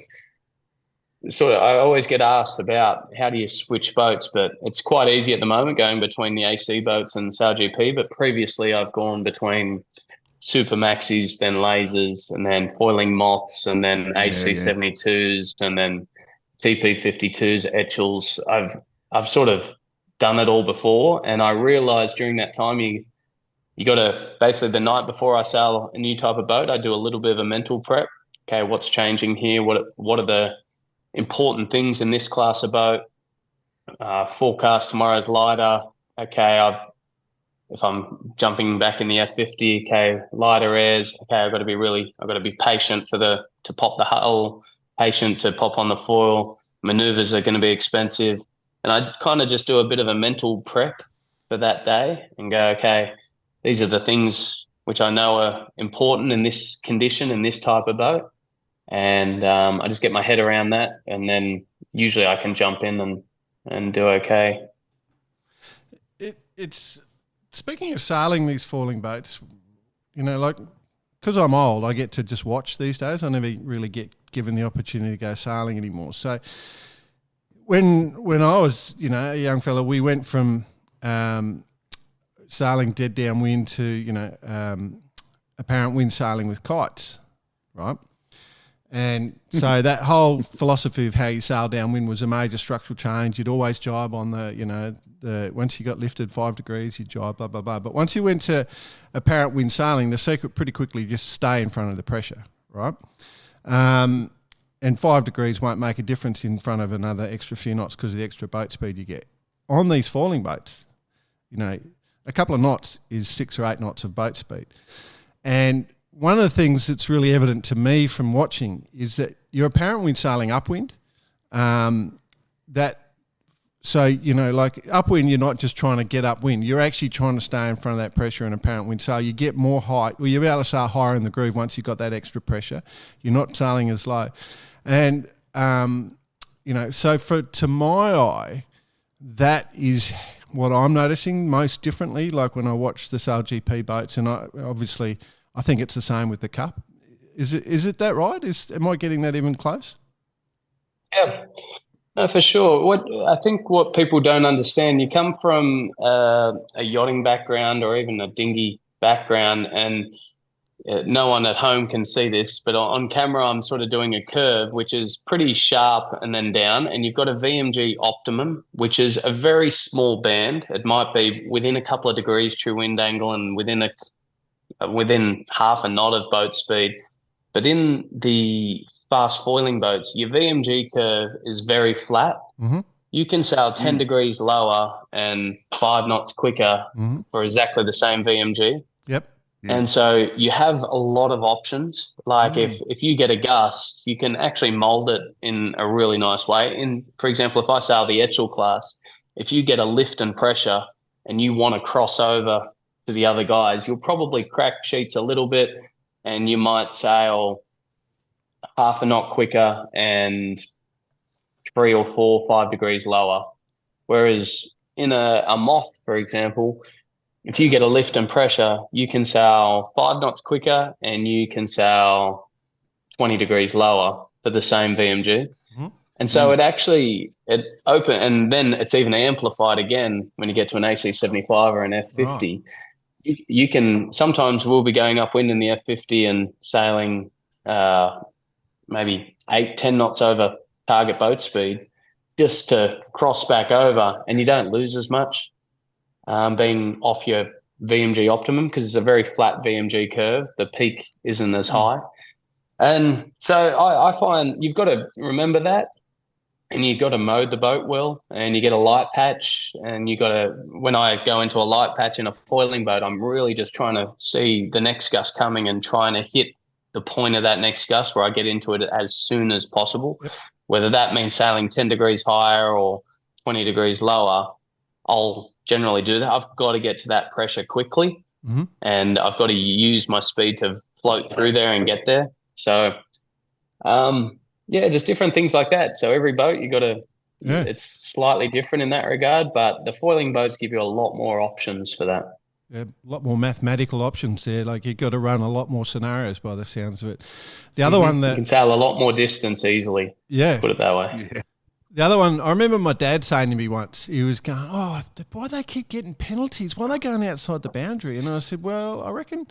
I always get asked about how do you switch boats, but it's quite easy at the moment going between the AC boats and SailGP. But previously I've gone between Super Maxis, then lasers, and then foiling moths, and then HC72s, and then TP52s, Etchells. I've sort of done it all before, and I realized during that time you got to basically, the night before I sail a new type of boat, I do a little bit of a mental prep. Okay, what's changing here? What are the important things in this class of boat? Forecast tomorrow's lighter. Okay, if I'm jumping back in the F50, okay, lighter airs, okay, I've got to be patient to pop the hull, patient to pop on the foil. Maneuvers are going to be expensive. And I kind of just do a bit of a mental prep for that day and go, okay, these are the things which I know are important in this condition, in this type of boat. And I just get my head around that. And then usually I can jump in and do okay. It's speaking of sailing these falling boats, like, because I'm old, I get to just watch these days. I never really get given the opportunity to go sailing anymore. So when I was, a young fella, we went from sailing dead downwind to, apparent wind sailing with kites, right? And so that whole philosophy of how you sail downwind was a major structural change. You'd always jibe on the once you got lifted 5 degrees, you'd jibe, blah, blah, blah. But once you went to apparent wind sailing, the secret pretty quickly just stay in front of the pressure, right? And 5 degrees won't make a difference in front of another extra few knots because of the extra boat speed you get. On these falling boats, a couple of knots is 6 or 8 knots of boat speed. And one of the things that's really evident to me from watching is that you're apparent wind sailing upwind. Like upwind, you're not just trying to get upwind. You're actually trying to stay in front of that pressure in apparent wind. So you get more height. Well, you'll be able to sail higher in the groove once you've got that extra pressure. You're not sailing as low. And, so to my eye, that is what I'm noticing most differently. Like when I watch the SailGP boats, and I think it's the same with the Cup. Is it that right? Am I getting that even close? Yeah, no, for sure. What people don't understand, you come from a yachting background or even a dinghy background, and no one at home can see this, but on camera I'm sort of doing a curve which is pretty sharp and then down, and you've got a VMG optimum, which is a very small band. It might be within a couple of degrees true wind angle and within half a knot of boat speed. But in the fast foiling boats, your VMG curve is very flat. Mm-hmm. You can sail 10 degrees lower and 5 knots quicker for exactly the same VMG. Yep. And so you have a lot of options. Like if you get a gust, you can actually mold it in a really nice way. For example, if I sail the Etchell class, if you get a lift and pressure and you want to cross over to the other guys, you'll probably crack sheets a little bit and you might sail half a knot quicker and 3 or 4, 5 degrees lower. Whereas in a moth, for example, if you get a lift and pressure, you can sail 5 knots quicker and you can sail 20 degrees lower for the same VMG. Mm-hmm. And so it open, and then it's even amplified again when you get to an AC75 or an F50. Oh. You can, sometimes we'll be going upwind in the F50 and sailing maybe 8-10 knots over target boat speed just to cross back over, and you don't lose as much being off your VMG optimum because it's a very flat VMG curve. The peak isn't as high. And so I find you've got to remember that, and you've got to mode the boat well, and you get a light patch, and when I go into a light patch in a foiling boat, I'm really just trying to see the next gust coming and trying to hit the point of that next gust where I get into it as soon as possible. Yep. Whether that means sailing 10 degrees higher or 20 degrees lower, I'll generally do that. I've got to get to that pressure quickly, and I've got to use my speed to float through there and get there. So, just different things like that. So every boat it's slightly different in that regard, but the foiling boats give you a lot more options for that. Yeah, a lot more mathematical options there. Like you've got to run a lot more scenarios by the sounds of it. The other one that you can sail a lot more distance easily. Yeah, put it that way. Yeah. The other one, I remember my dad saying to me once, he was going, why do they keep getting penalties? Why are they going outside the boundary? And I said, well, I reckon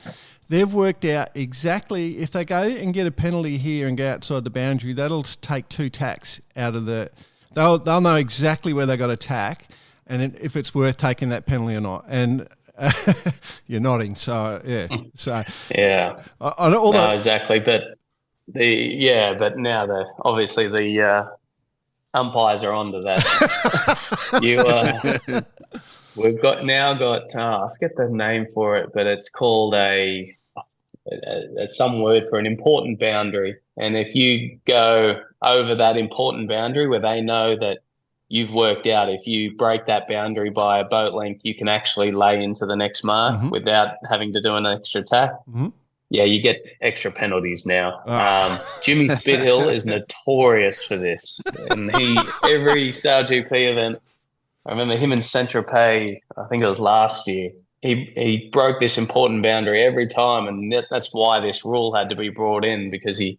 they've worked out exactly, if they go and get a penalty here and go outside the boundary, that'll take 2 tacks out of they'll know exactly where they got to tack and if it's worth taking that penalty or not. And you're nodding, so yeah. So yeah. No, exactly. But now obviously the umpires are onto that. We've got I forget the name for it, but it's called some word for an important boundary. And if you go over that important boundary where they know that you've worked out, if you break that boundary by a boat length, you can actually lay into the next mark without having to do an extra tack. Yeah, you get extra penalties now. Jimmy Spithill is notorious for this. And every SailGP event, I remember him in Saint-Tropez, I think it was last year, he broke this important boundary every time. And that's why this rule had to be brought in, because he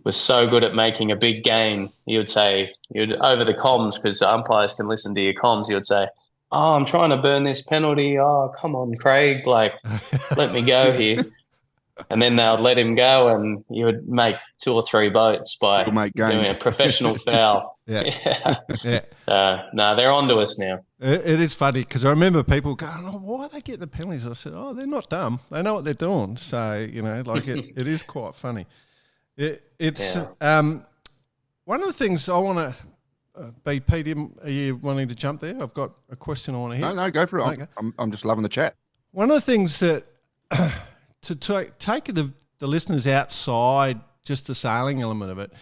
was so good at making a big gain. He would say, over the comms, because the umpires can listen to your comms, he would say, "Oh, I'm trying to burn this penalty. Oh, come on, Craig, let me go here." And then they'll let him go, and you would make 2 or 3 boats by doing a professional foul. Yeah. No, they're onto us now. It is funny because I remember people going, "Oh, why they get the penalties?" I said, "Oh, they're not dumb. They know what they're doing." So, it is quite funny. It's one of the things I want to be, Pete, are you wanting to jump there? I've got a question I want to hear. No, go for it. Okay. I'm just loving the chat. One of the things that to take the listeners outside just the sailing element of it,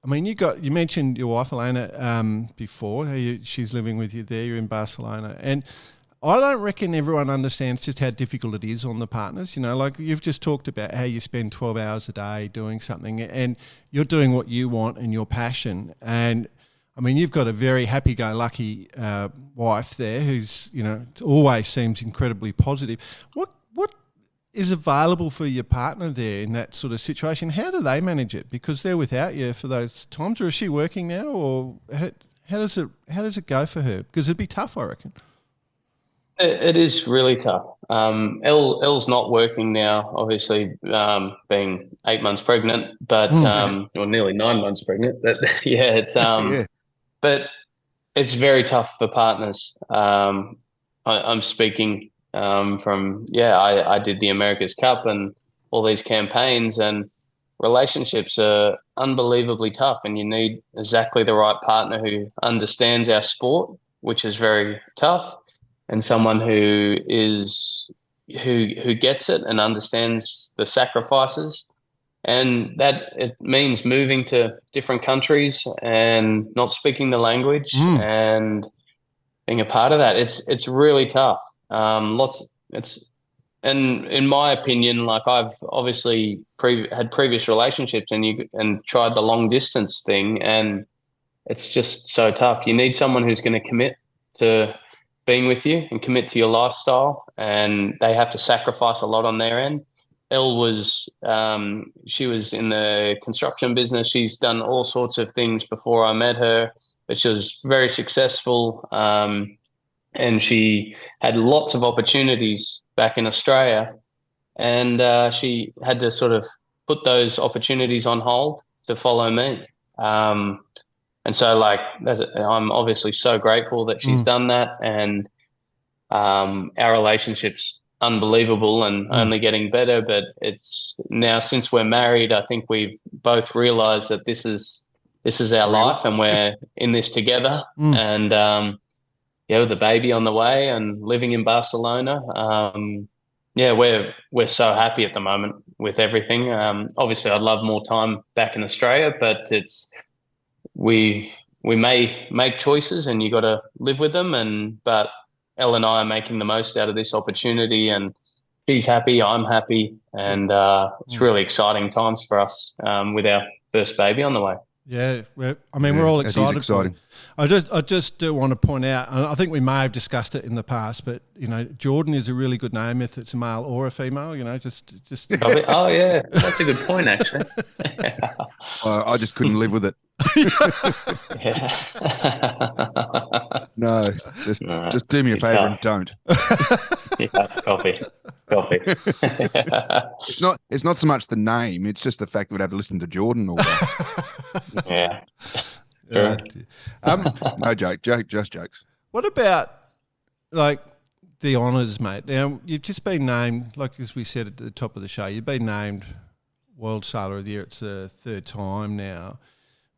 you mentioned your wife Elena before. She's living with you there. You're in Barcelona, and I don't reckon everyone understands just how difficult it is on the partners. Like you've just talked about how you spend 12 hours a day doing something, and you're doing what you want and your passion. And you've got a very happy-go-lucky wife there who's always seems incredibly positive. What is available for your partner there in that sort of situation? How do they manage it? Because they're without you for those times, or is she working now, or how does it go for her? Because it'd be tough, I reckon. It is really tough. Elle's not working now, obviously, being 8 months pregnant, but or nearly 9 months pregnant. But yeah, it's but it's very tough for partners. I'm speaking I did the America's Cup and all these campaigns, and relationships are unbelievably tough, and you need exactly the right partner who understands our sport, which is very tough, and someone who gets it and understands the sacrifices. And that it means moving to different countries and not speaking the language and being a part of that. It's really tough. And in my opinion, like I've obviously had previous relationships and tried the long distance thing, and it's just so tough. You need someone who's going to commit to being with you and commit to your lifestyle, and they have to sacrifice a lot on their end. Elle she was in the construction business. She's done all sorts of things before I met her, but she was very successful. And she had lots of opportunities back in Australia, and she had to sort of put those opportunities on hold to follow me. And so I'm obviously so grateful that she's done that, and our relationship's unbelievable and only getting better. But it's now, since we're married, I think we've both realized that this is our life, and we're in this together. And with the baby on the way and living in Barcelona, we're so happy at the moment with everything. Obviously, I'd love more time back in Australia, but we may make choices, and you got to live with them. But Elle and I are making the most out of this opportunity, and she's happy, I'm happy, and it's really exciting times for us with our first baby on the way. Yeah, we're all excited. It is exciting. I just do want to point out, I think we may have discussed it in the past, but Jordan is a really good name if it's a male or a female. Just. Oh yeah, that's a good point actually. I just couldn't live with it. No, just do me a favour and don't. Coffee. It's not so much the name; it's just the fact that we'd have to listen to Jordan all day. Yeah. Sure. No joke, just jokes. What about the honours, mate? Now you've just been named, as we said at the top of the show, you've been named World Sailor of the Year. It's the third time now.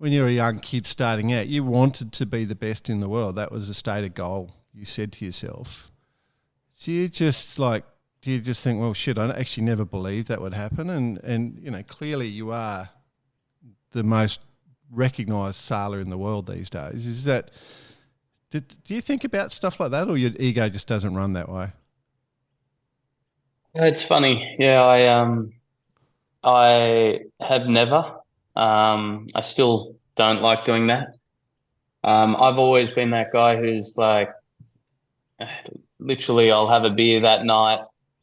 when you were a young kid starting out, you wanted to be the best in the world. That was a stated goal. You said to yourself. Do you just think, well, shit, I actually never believed that would happen? And you know, clearly you are the most recognised sailor in the world these days. Is that? Do you think about stuff like that, or your ego just doesn't run that way? It's funny. Yeah, I have never. I still don't like doing that. I've always been that guy who's like, literally, I'll have a beer that night.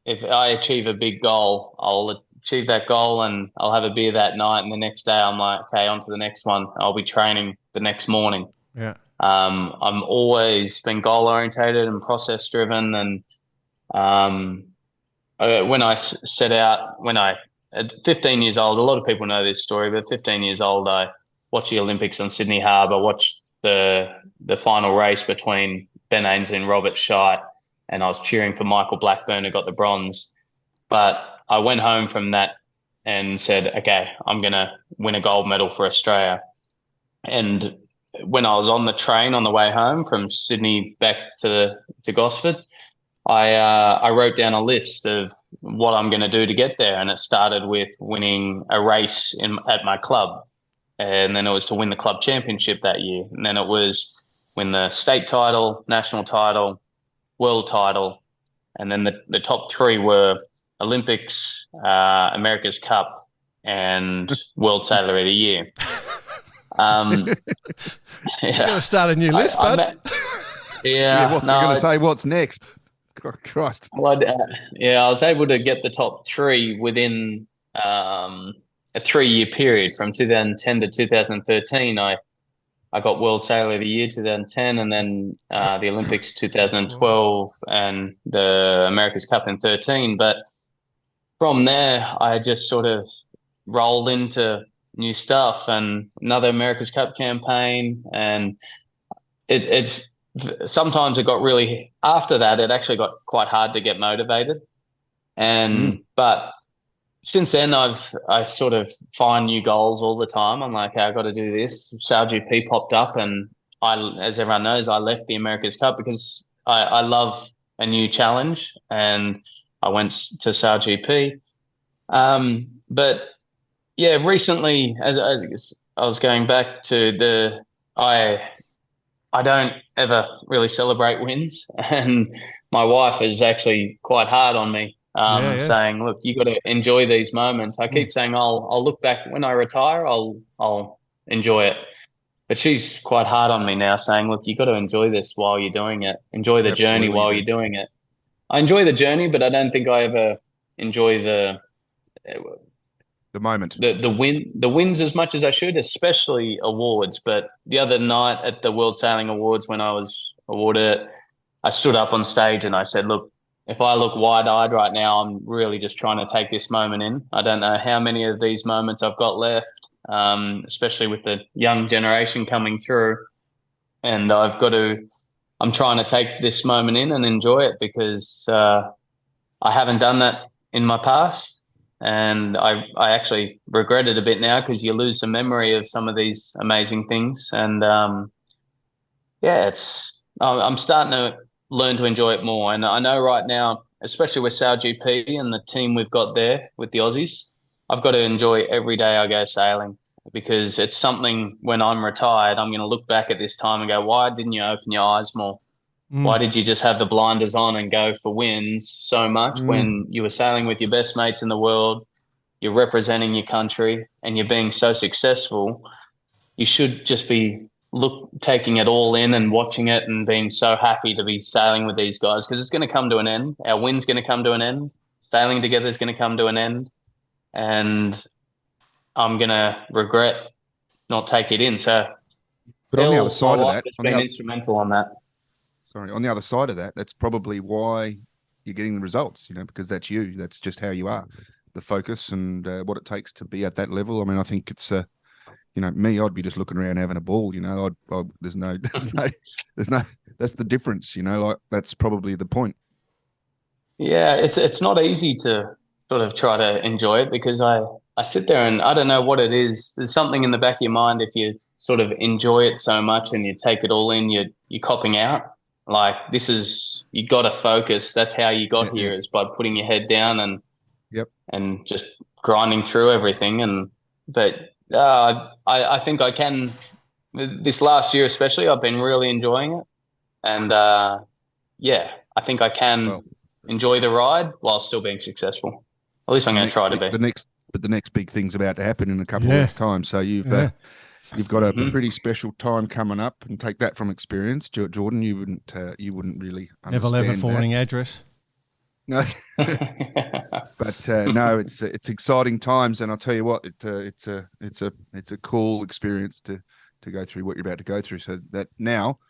If I achieve a big goal, I'll achieve that goal and I'll have a beer that night. And the next day, I'm like, okay, on to the next one. I'll be training the next morning. Yeah. I'm always been goal orientated and process driven. And when I set out, at 15 years old, a lot of people know this story, but 15 years old, I watched the Olympics on Sydney Harbour, watched the final race between Ben Ainsley and Robert Scheidt, and I was cheering for Michael Blackburn, who got the bronze. But I went home from that and said, okay, I'm going to win a gold medal for Australia. And when I was on the train on the way home from Sydney back to Gosford, I wrote down a list of what I'm going to do to get there. And it started with winning a race at my club. And then it was to win the club championship that year. And then it was win the state title, national title, world title. And then the top three were Olympics, America's Cup, and World Sailor of the Year. You're going to start a new list, bud. What's he going to say? What's next? Christ. Well, I was able to get the top three within a 3-year period from 2010 to 2013. I got World Sailor of the Year 2010, and then the Olympics 2012, and the America's Cup in 13. But from there, I just sort of rolled into new stuff and another America's Cup campaign, and it's sometimes it got really, after that it actually got quite hard to get motivated, and but since then I sort of find new goals all the time. I'm like, hey, I've got to do this. SailGP popped up, and as everyone knows, I left the America's Cup because I love a new challenge, and I went to SailGP. But yeah, recently, as I was going back to I don't ever really celebrate wins, and my wife is actually quite hard on me, saying, "Look, you got to enjoy these moments." I keep saying, "I'll look back when I retire. I'll enjoy it," but she's quite hard on me now, saying, "Look, you got to enjoy this while you're doing it. Enjoy the journey while you're doing it." I enjoy the journey, but I don't think I ever enjoy the moment, the wins as much as I should, especially awards. But the other night at the World Sailing Awards, when I was awarded it, I stood up on stage and I said, look, if I look wide-eyed right now, I'm really just trying to take this moment in. I don't know how many of these moments I've got left, especially with the young generation coming through. And I'm trying to take this moment in and enjoy it, because I haven't done that in my past. And I actually regret it a bit now, because you lose the memory of some of these amazing things. And I'm starting to learn to enjoy it more. And I know right now, especially with SailGP and the team we've got there with the Aussies, I've got to enjoy every day I go sailing, because it's something when I'm retired, I'm going to look back at this time and go, why didn't you open your eyes more? Why did you just have the blinders on and go for wins so much when you were sailing with your best mates in the world, you're representing your country, and you're being so successful? You should just be taking it all in and watching it and being so happy to be sailing with these guys, because it's going to come to an end. Our win's going to come to an end. Sailing together is going to come to an end. And I'm going to regret not taking it in. So, but on the other side of that, it's been instrumental on that. On the other side of that, that's probably why you're getting the results, because that's you. That's just how you are, the focus and what it takes to be at that level. I mean, I think it's, me, I'd be just looking around having a ball, there's no, that's the difference, that's probably the point. Yeah, it's not easy to sort of try to enjoy it, because I sit there and I don't know what it is. There's something in the back of your mind. If you sort of enjoy it so much and you take it all in, you're copping out. Like, this is, you got to focus. That's how you got here, is by putting your head down and just grinding through everything. But I think I can. This last year especially, I've been really enjoying it, and I think I can enjoy the ride while still being successful. At least I'm going to try to be. The next big thing's about to happen in a couple of weeks' time. So you've got a pretty special time coming up, and take that from experience, Jordan. You wouldn't really never understand leave a forwarding address. No, but no, it's exciting times, and I'll tell you what, it's a cool experience to go through what you're about to go through. So that now,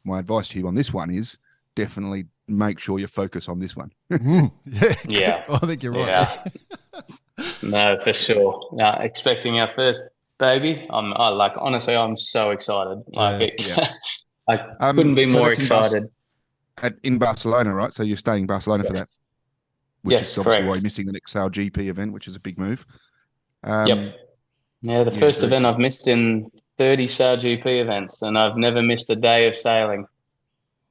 my advice to you on this one is definitely make sure you focus on this one. Yeah, I think you're right. Yeah. No, for sure. Now, expecting our first baby, honestly, I'm so excited. I couldn't be more excited. In Barcelona, right? So you're staying in Barcelona for that, which is obviously correct. why you're missing the next SailGP event, which is a big move. Yep. Yeah, the first event I've missed in 30 SailGP events, and I've never missed a day of sailing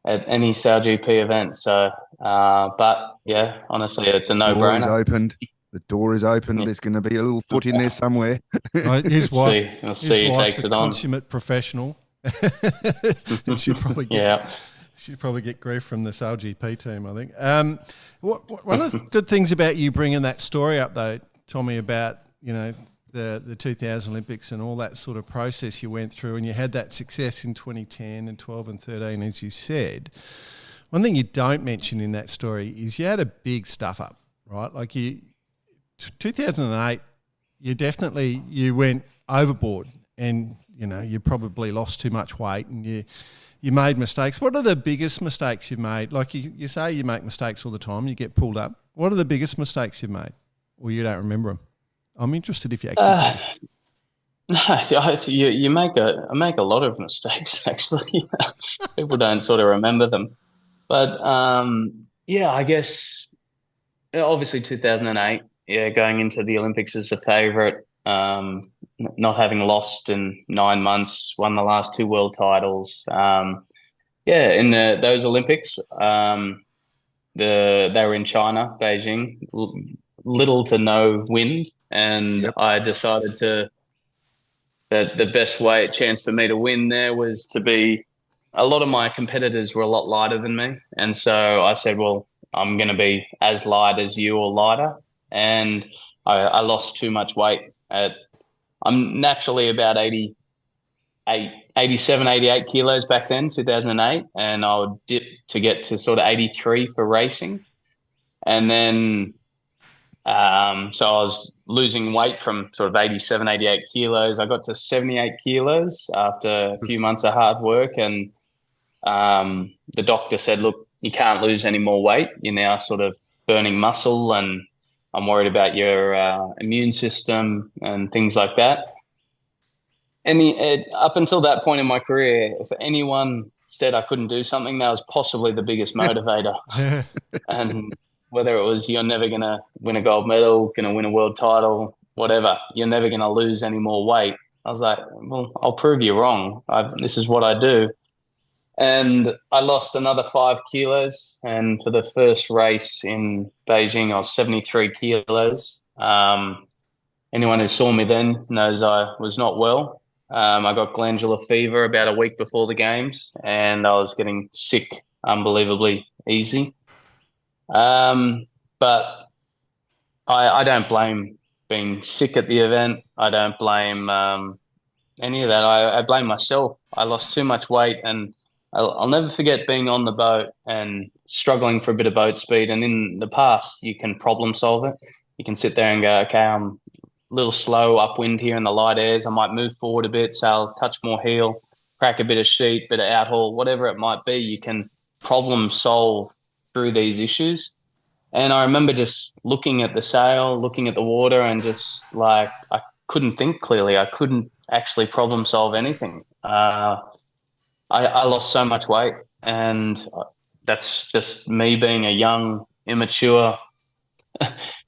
at any SailGP event. So, but yeah, honestly, it's a no-brainer. The door is open. There's going to be a little foot in there somewhere. Right, his wife, I'll see who takes it on. Consummate professional. And she'd probably get grief from the SailGP team, I think. One of the good things about you bringing that story up, though, Tommy, about the 2000 Olympics and all that sort of process you went through, and you had that success in 2010 and 12 and 13, as you said. One thing you don't mention in that story is you had a big stuff up, right? Like 2008, you went overboard, and you probably lost too much weight, and you made mistakes. What are the biggest mistakes you've made? Like you say, you make mistakes all the time. You get pulled up. What are the biggest mistakes you've made, or you don't remember them? I'm interested if you actually. No, you make a lot of mistakes actually. People don't sort of remember them, but I guess obviously 2008. Yeah, going into the Olympics as a favourite, not having lost in 9 months, won the last 2 world titles. In those Olympics, they were in China, Beijing, little to no wind, and I decided that the best chance for me to win there was to be. A lot of my competitors were a lot lighter than me, and so I said, well, I'm going to be as light as you or lighter. And I lost too much weight. I'm naturally about 87, 88 kilos back then, 2008, and I would dip to get to sort of 83 for racing. And then, so I was losing weight from sort of 87, 88 kilos. I got to 78 kilos after a few months of hard work. And the doctor said, look, you can't lose any more weight. You're now sort of burning muscle, and I'm worried about your immune system and things like that. And up until that point in my career, if anyone said I couldn't do something, that was possibly the biggest motivator. And whether it was you're never going to win a gold medal, going to win a world title, whatever, you're never going to lose any more weight. I was like, well, I'll prove you wrong. This is what I do. And I lost another 5 kilos. And for the first race in Beijing, I was 73 kilos. Anyone who saw me then knows I was not well. I got glandular fever about a week before the games, and I was getting sick unbelievably easy. But I don't blame being sick at the event. I don't blame any of that. I blame myself. I lost too much weight, and I'll never forget being on the boat and struggling for a bit of boat speed. And in the past, you can problem solve it. You can sit there and go, okay, I'm a little slow upwind here in the light airs. I might move forward a bit, so I'll touch more heel, crack a bit of sheet, bit of outhaul, whatever it might be. You can problem solve through these issues. And I remember just looking at the sail, looking at the water, and just like I couldn't think clearly. I couldn't actually problem solve anything. I lost so much weight, and that's just me being a young, immature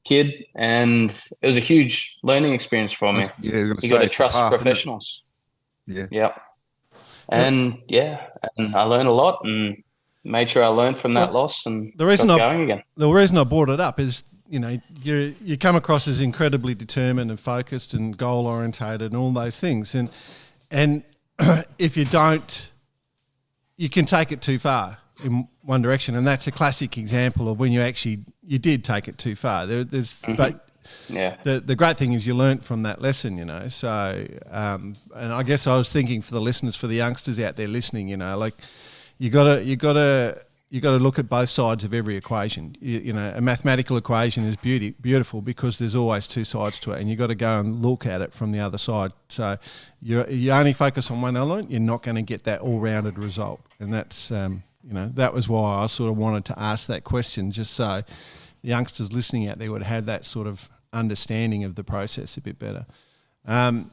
kid, and it was a huge learning experience for me. Yeah, you got to trust professionals. Yeah. Yep. And and I learned a lot and made sure I learned from that loss and got going again. The reason I brought it up is, you know, you come across as incredibly determined and focused and goal orientated and all those things, and if you don't, you can take it too far in one direction, and that's a classic example of when you did take it too far. But the great thing is you learnt from that lesson, you know. So, and I guess I was thinking for the listeners, for the youngsters out there listening, you know, like you gotta look at both sides of every equation. You know, a mathematical equation is beautiful because there's always two sides to it, and you got to go and look at it from the other side. So you only focus on one element, you're not going to get that all-rounded result, and that's you know, that was why I sort of wanted to ask that question, just so the youngsters listening out there would have that sort of understanding of the process a bit better. So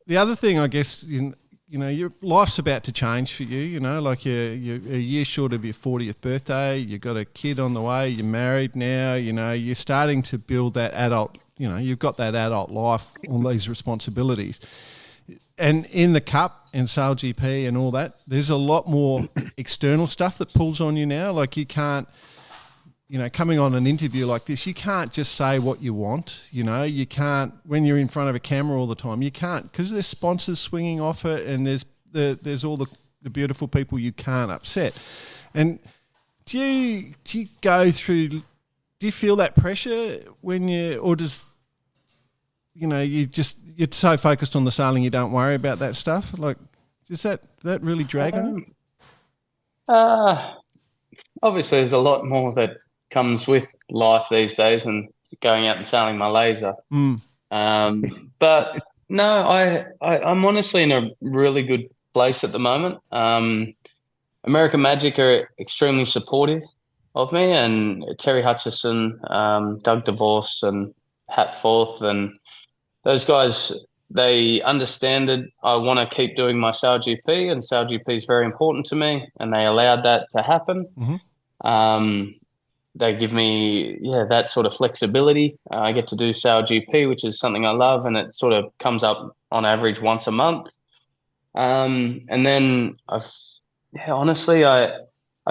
the other thing, I guess, you know, your life's about to change for you. You know, like you're a year short of your 40th birthday. You've got a kid on the way. You're married now. You know, you're starting to build that adult. You know, you've got that adult life, all these responsibilities. And in the Cup and SailGP and all that, there's a lot more external stuff that pulls on you now. Like you can't, you know, coming on an interview like this, you can't just say what you want. You know, you can't, when you're in front of a camera all the time, you can't, because there's sponsors swinging off it, and there's all the beautiful people you can't upset. And do you go through, do you feel that pressure when or does, you know, you're so focused on the sailing you don't worry about that stuff? Like, does that really drag on you? Obviously there's a lot more that comes with life these days and going out and sailing my laser. But no, I'm honestly in a really good place at the moment. American Magic are extremely supportive of me, and Terry Hutchison, Doug DeVos and Hatforth, and those guys, they understand that I want to keep doing my SailGP, and SailGP is very important to me, and they allowed that to happen. They give me, that sort of flexibility. I get to do SailGP, which is something I love, and it sort of comes up on average once a month. And then honestly, I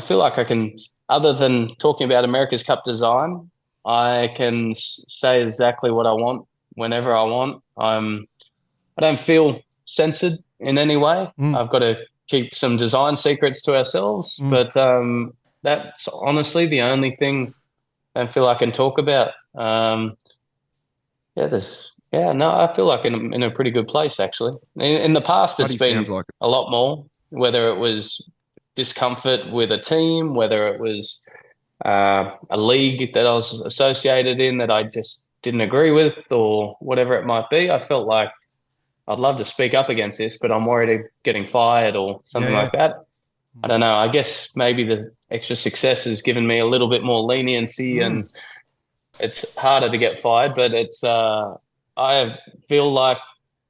feel like I can, other than talking about America's Cup design, I can say exactly what I want whenever I want. I don't feel censored in any way. I've got to keep some design secrets to ourselves, but that's honestly the only thing I feel I can talk about. I feel like in a pretty good place, actually. In the past, it's been a lot more, whether it was discomfort with a team, whether it was a league that I was associated in that I just didn't agree with, or whatever it might be. I felt like I'd love to speak up against this, but I'm worried of getting fired or something like that. I don't know. I guess maybe the extra success has given me a little bit more leniency, and it's harder to get fired. But it's I feel like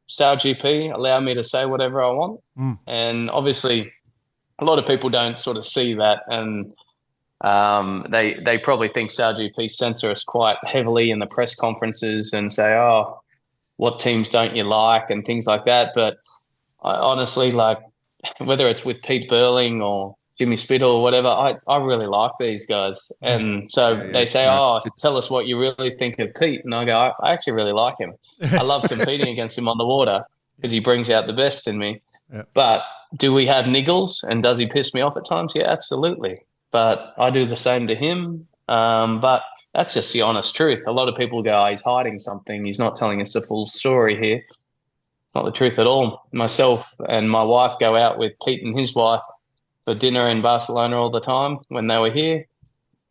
SailGP allow me to say whatever I want, and obviously a lot of people don't sort of see that, and they probably think SailGP censor us quite heavily in the press conferences and say, "Oh, what teams don't you like?" and things like that. But I honestly, like, whether it's with Pete Burling or Jimmy Spittle or whatever, I really like these guys. And so they say, tell us what you really think of Pete. And I go, I actually really like him. I love competing against him on the water because he brings out the best in me. But do we have niggles, and does he piss me off at times? Yeah, absolutely. But I do the same to him. But that's just the honest truth. A lot of people go, he's hiding something. He's not telling us the full story here. Not the truth at all. Myself and my wife go out with Pete and his wife for dinner in Barcelona all the time when they were here.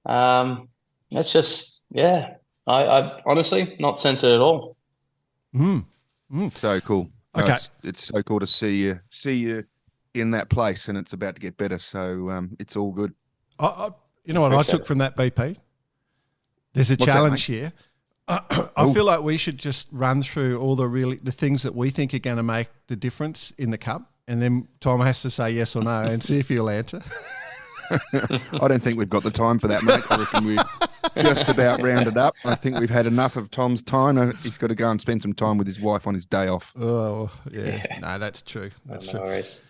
It's just, I honestly not censored at all. So cool. Okay. No, it's so cool to see you in that place, and it's about to get better. So it's all good. You know what I took from that, BP? There's a challenge here. I feel like we should just run through all the things that we think are going to make the difference in the Cup, and then Tom has to say yes or no and see if he'll answer. I don't think we've got the time for that, mate. I reckon just about rounded up. I think we've had enough of Tom's time. He's got to go and spend some time with his wife on his day off. Oh, yeah. No, that's true. That's true. Worries.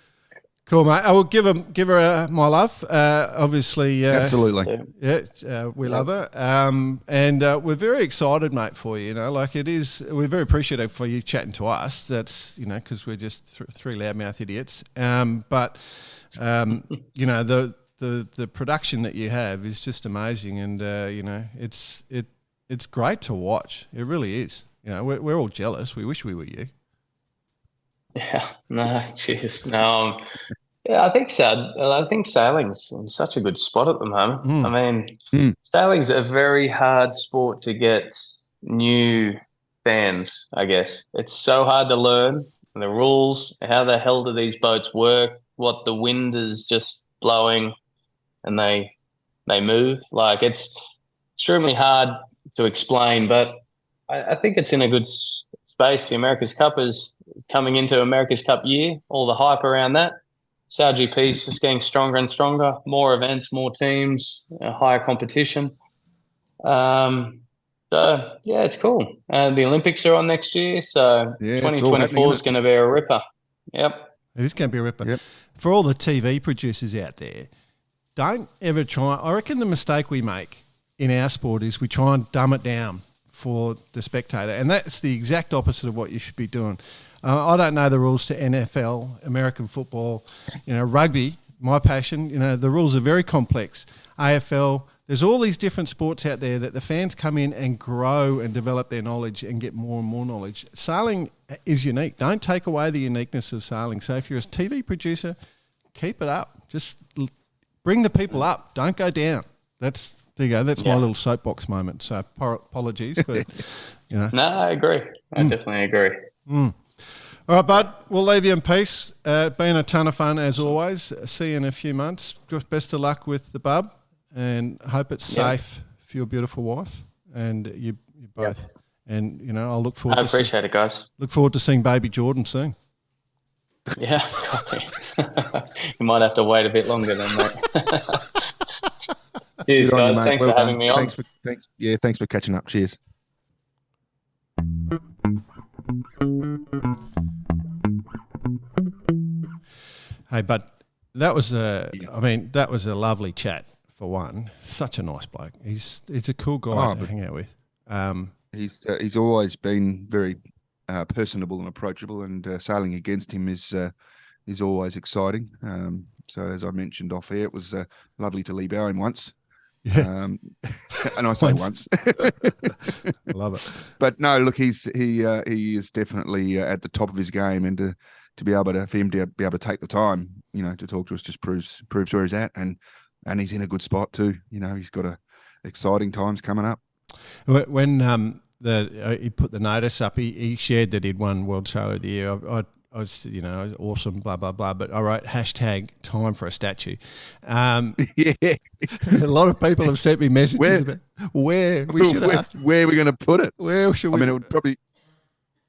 Cool, mate. I will give her my love. Obviously, absolutely. We love her, and we're very excited, mate, for you. You know, like it is. We're very appreciative for you chatting to us. That's because we're just three loudmouth idiots. But the production that you have is just amazing, and it's great to watch. It really is. You know, we're all jealous. We wish we were you. Yeah, no, cheers. No, yeah, I think sailing's in such a good spot at the moment. I mean, sailing's a very hard sport to get new fans, I guess. It's so hard to learn the rules, how the hell do these boats work, what the wind is just blowing and they move. Like, it's extremely hard to explain, but I think it's in a good space. The America's Cup is coming into America's Cup year, all the hype around that. SailGP is just getting stronger and stronger, more events, more teams, higher competition. So, yeah, it's cool. The Olympics are on next year, so 2024 is going to be a ripper. Yep. It is going to be a ripper. Yep. For all the TV producers out there, don't ever try. I reckon the mistake we make in our sport is we try and dumb it down for the spectator, and that's the exact opposite of what you should be doing. I don't know the rules to NFL, American football, rugby, my passion. The rules are very complex. AFL, there's all these different sports out there that the fans come in and grow and develop their knowledge and get more and more knowledge. Sailing is unique. Don't take away the uniqueness of sailing. So if you're a TV producer, keep it up. Just bring the people up. Don't go down. There you go. That's my little soapbox moment. So apologies, but No, I agree. I definitely agree. All right, bud. We'll leave you in peace. Been a ton of fun as always. See you in a few months. Best of luck with the bub, and hope it's safe for your beautiful wife and you both. Yep. And I'll look forward. I appreciate it, guys. Look forward to seeing baby Jordan soon. Yeah, you might have to wait a bit longer than that. Cheers, guys. Thanks for having me on. Thanks for catching up. Cheers. Hey, but that was a lovely chat for one. Such a nice bloke. He's a cool guy to hang out with. He's always been very personable and approachable, and sailing against him is always exciting. So as I mentioned off air, it was lovely to Lee Bowen once. Yeah. And I say once. Love it. But no, look, he is definitely at the top of his game, and to be able to take the time, to talk to us just proves where he's at, and he's in a good spot too. He's got exciting times coming up. When he put the notice up, he shared that he'd won World Sailor of the Year. I was, awesome, blah, blah, blah. But I wrote #time for a statue. A lot of people have sent me messages about where we should ask. Where are we going to put it? Where should we? I mean, it would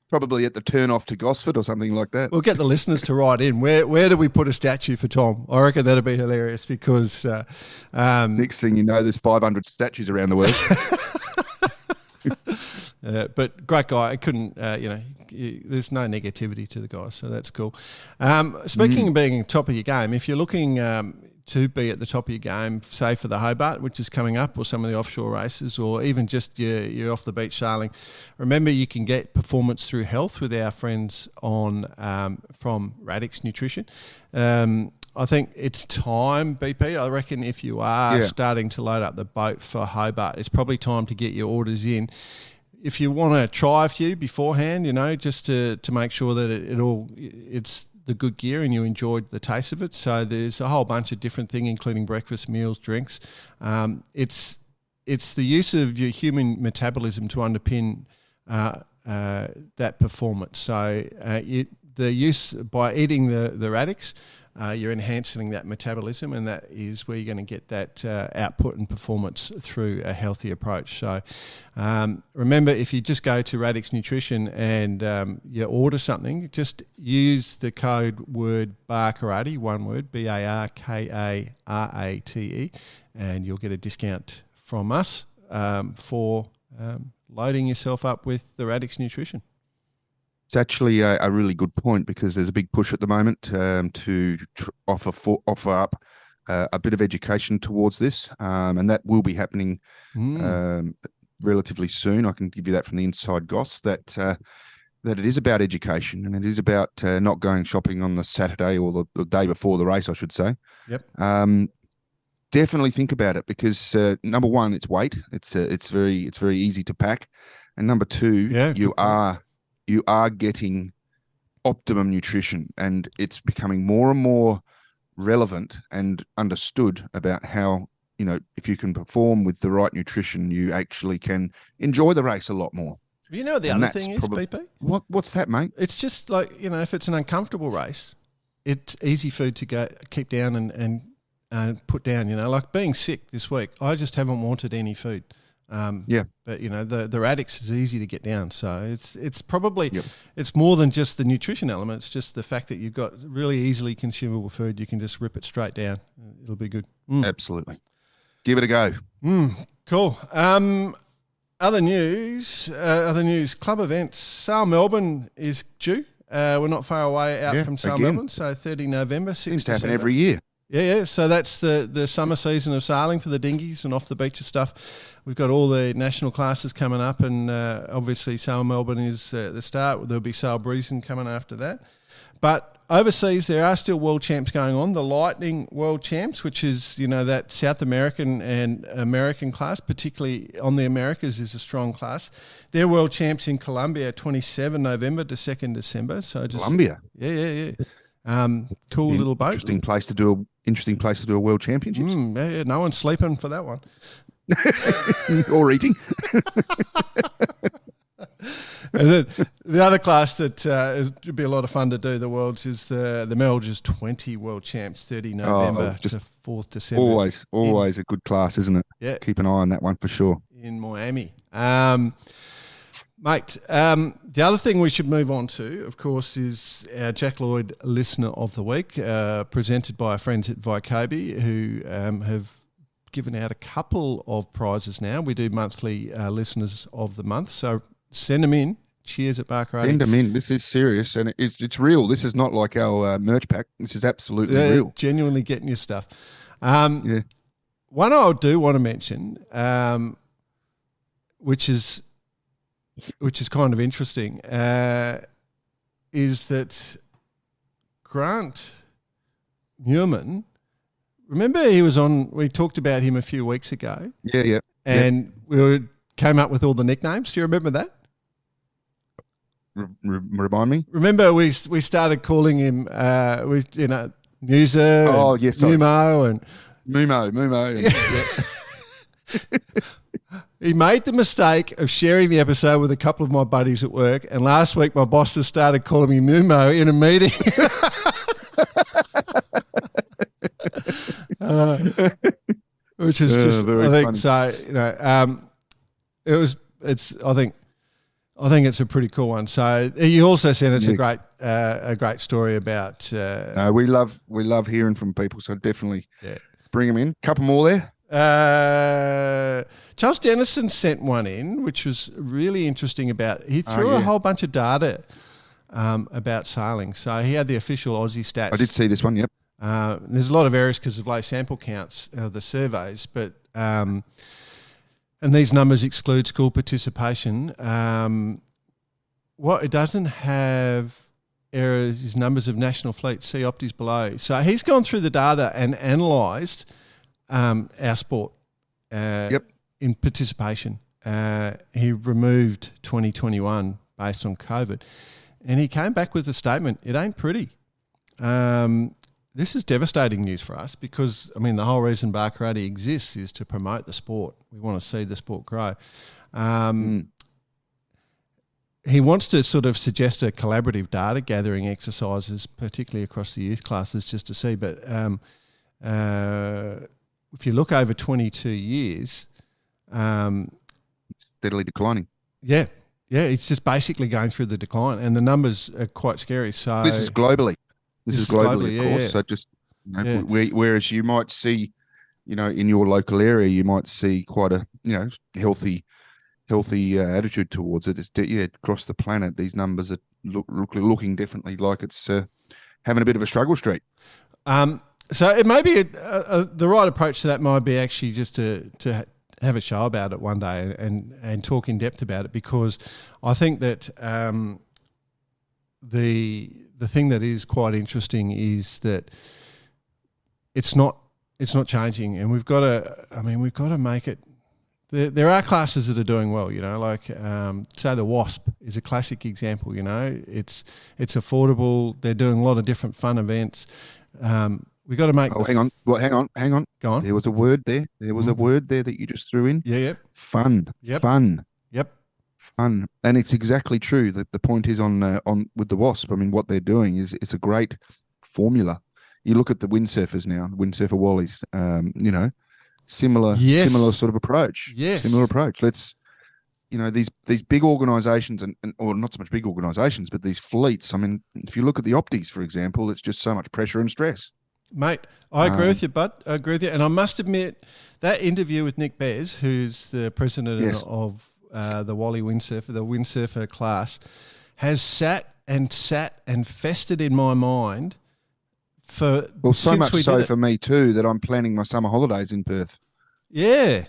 probably at the turn off to Gosford or something like that. We'll get the listeners to write in. Where do we put a statue for Tom? I reckon that'd be hilarious because... next thing you know, there's 500 statues around the world. But great guy. I couldn't, there's no negativity to the guy, so that's cool. Speaking of being top of your game, if you're looking to be at the top of your game, say for the Hobart, which is coming up, or some of the offshore races, or even just your off the beach sailing, remember you can get performance through health with our friends from Radix Nutrition. I think it's time, BP. I reckon if you are starting to load up the boat for Hobart, it's probably time to get your orders in. If you want to try a few beforehand, just to make sure that it's the good gear and you enjoyed the taste of it. So there's a whole bunch of different things, including breakfast, meals, drinks. It's the use of your human metabolism to underpin that performance. So the use by eating the Radix, you're enhancing that metabolism, and that is where you're going to get that output and performance through a healthy approach. So remember, if you just go to Radix Nutrition and you order something, just use the code word BARKARATE, one word, BARKARATE, and you'll get a discount from us for loading yourself up with the Radix nutrition. It's actually a really good point because there's a big push at the moment to offer up a bit of education towards this, and that will be happening relatively soon. I can give you that from the inside goss that it is about education and it is about not going shopping on the Saturday or the day before the race, I should say. Yep. Definitely think about it because number one, it's weight. It's very easy to pack, and number two, you are getting optimum nutrition, and it's becoming more and more relevant and understood about how, if you can perform with the right nutrition, you actually can enjoy the race a lot more. You know what the other thing is, BP? What's that, mate? It's just like, if it's an uncomfortable race, it's easy food to keep down and put down, like being sick this week, I just haven't wanted any food. But the Radix is easy to get down, so it's probably it's more than just the nutrition element. It's just the fact that you've got really easily consumable food. You can just rip it straight down. It'll be good. Absolutely, give it a go. Cool. Other news. Club events. Sail Melbourne is due. We're not far away out from Sail Melbourne, so 30 November. Seems to happen every year. Yeah. So that's the summer season of sailing for the dinghies and off the beach stuff. We've got all the national classes coming up, and obviously Sail Melbourne is the start. There'll be Sail Brisbane coming after that. But overseas, there are still world champs going on. The Lightning World Champs, which is, that South American and American class, particularly on the Americas, is a strong class. They're world champs in Colombia, 27 November to 2nd December. So just Colombia? Yeah. Cool little boat. Interesting place to do a world championships. Yeah, no one's sleeping for that one. Or eating. And then the other class that would be a lot of fun to do, the Worlds, is the Melgers 20 World Champs, 30 November to 4th December. Always a good class, isn't it? Yeah. Keep an eye on that one for sure. In Miami. Mate, the other thing we should move on to, of course, is our Jack Lloyd Listener of the Week, presented by our friends at Vycobi, who have given out a couple of prizes now. We do monthly Listeners of the Month, so send them in. Cheers at Barker. Send them in. This is serious, and it's real. This is not like our merch pack. This is absolutely real. Genuinely getting your stuff. One I do want to mention, which is kind of interesting, is that Grant Newman, remember we talked about him a few weeks ago? Yeah. And we came up with all the nicknames. Do you remember that? Remind me. Remember we started calling him, Newser. Oh, yes. Mumo and Mumo. He made the mistake of sharing the episode with a couple of my buddies at work, and last week my bosses started calling me Mumo in a meeting. Which is just, I think, funny. I think it's a pretty cool one. So you also said it's a great story about. We love hearing from people, so definitely bring them in. Couple more there. Charles Dennison sent one in, which was really interesting. He threw a whole bunch of data about sailing. So he had the official Aussie stats. I did see this one. Yep. There's a lot of errors because of low sample counts, the surveys, but and these numbers exclude school participation. What it doesn't have errors is numbers of national fleets. See Opties below. So he's gone through the data and analysed our sport in participation. He removed 2021 based on COVID, and he came back with a statement. It ain't pretty. This is devastating news for us because, the whole reason Barkarati exists is to promote the sport. We want to see the sport grow. He wants to sort of suggest a collaborative data gathering exercises, particularly across the youth classes, just to see. But if you look over 22 years... steadily declining. Yeah, it's just basically going through the decline, and the numbers are quite scary. So this is globally. This is globally, of course. Yeah. So just, whereas you might see in your local area, you might see quite a healthy attitude towards it. It's across the planet, these numbers are looking definitely like it's having a bit of a struggle streak. So it may be the right approach to that might be actually just to have a show about it one day and talk in depth about it, because I think that the thing that is quite interesting is that it's not changing, and we've got to make it. There are classes that are doing well, like say the Wasp is a classic example. It's affordable. They're doing a lot of different fun events. We've got to make. Oh, hang on. Go on. There was a word there. There was a word there that you just threw in. Yeah. Yep. Fun. Yep. Fun. Yep. Fun, and it's exactly true. The point is on with the Wasp. I mean, what they're doing is it's a great formula. You look at the windsurfers now, windsurfer Wallies. Similar sort of approach. Yes. Similar approach. Let's, these big organisations or not so much big organisations, but these fleets. I mean, if you look at the Opties, for example, it's just so much pressure and stress. Mate, I agree with you, bud. I agree with you. And I must admit, that interview with Nick Bez, who's the president of the Wally Windsurfer, the windsurfer class, has sat and festered in my mind for so much so for me too that I'm planning my summer holidays in Perth. Yeah,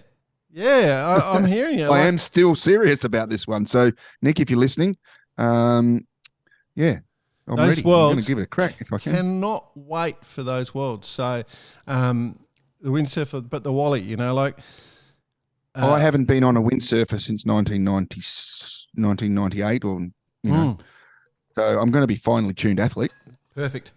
I'm hearing you. I am still serious about this one. So, Nick, if you're listening, I'm ready. I'm going to give it a crack if I can. Cannot wait for those worlds. So, the windsurfer, but the Wally, I haven't been on a windsurfer since 1998 or, so I'm going to be finely tuned athlete. Perfect.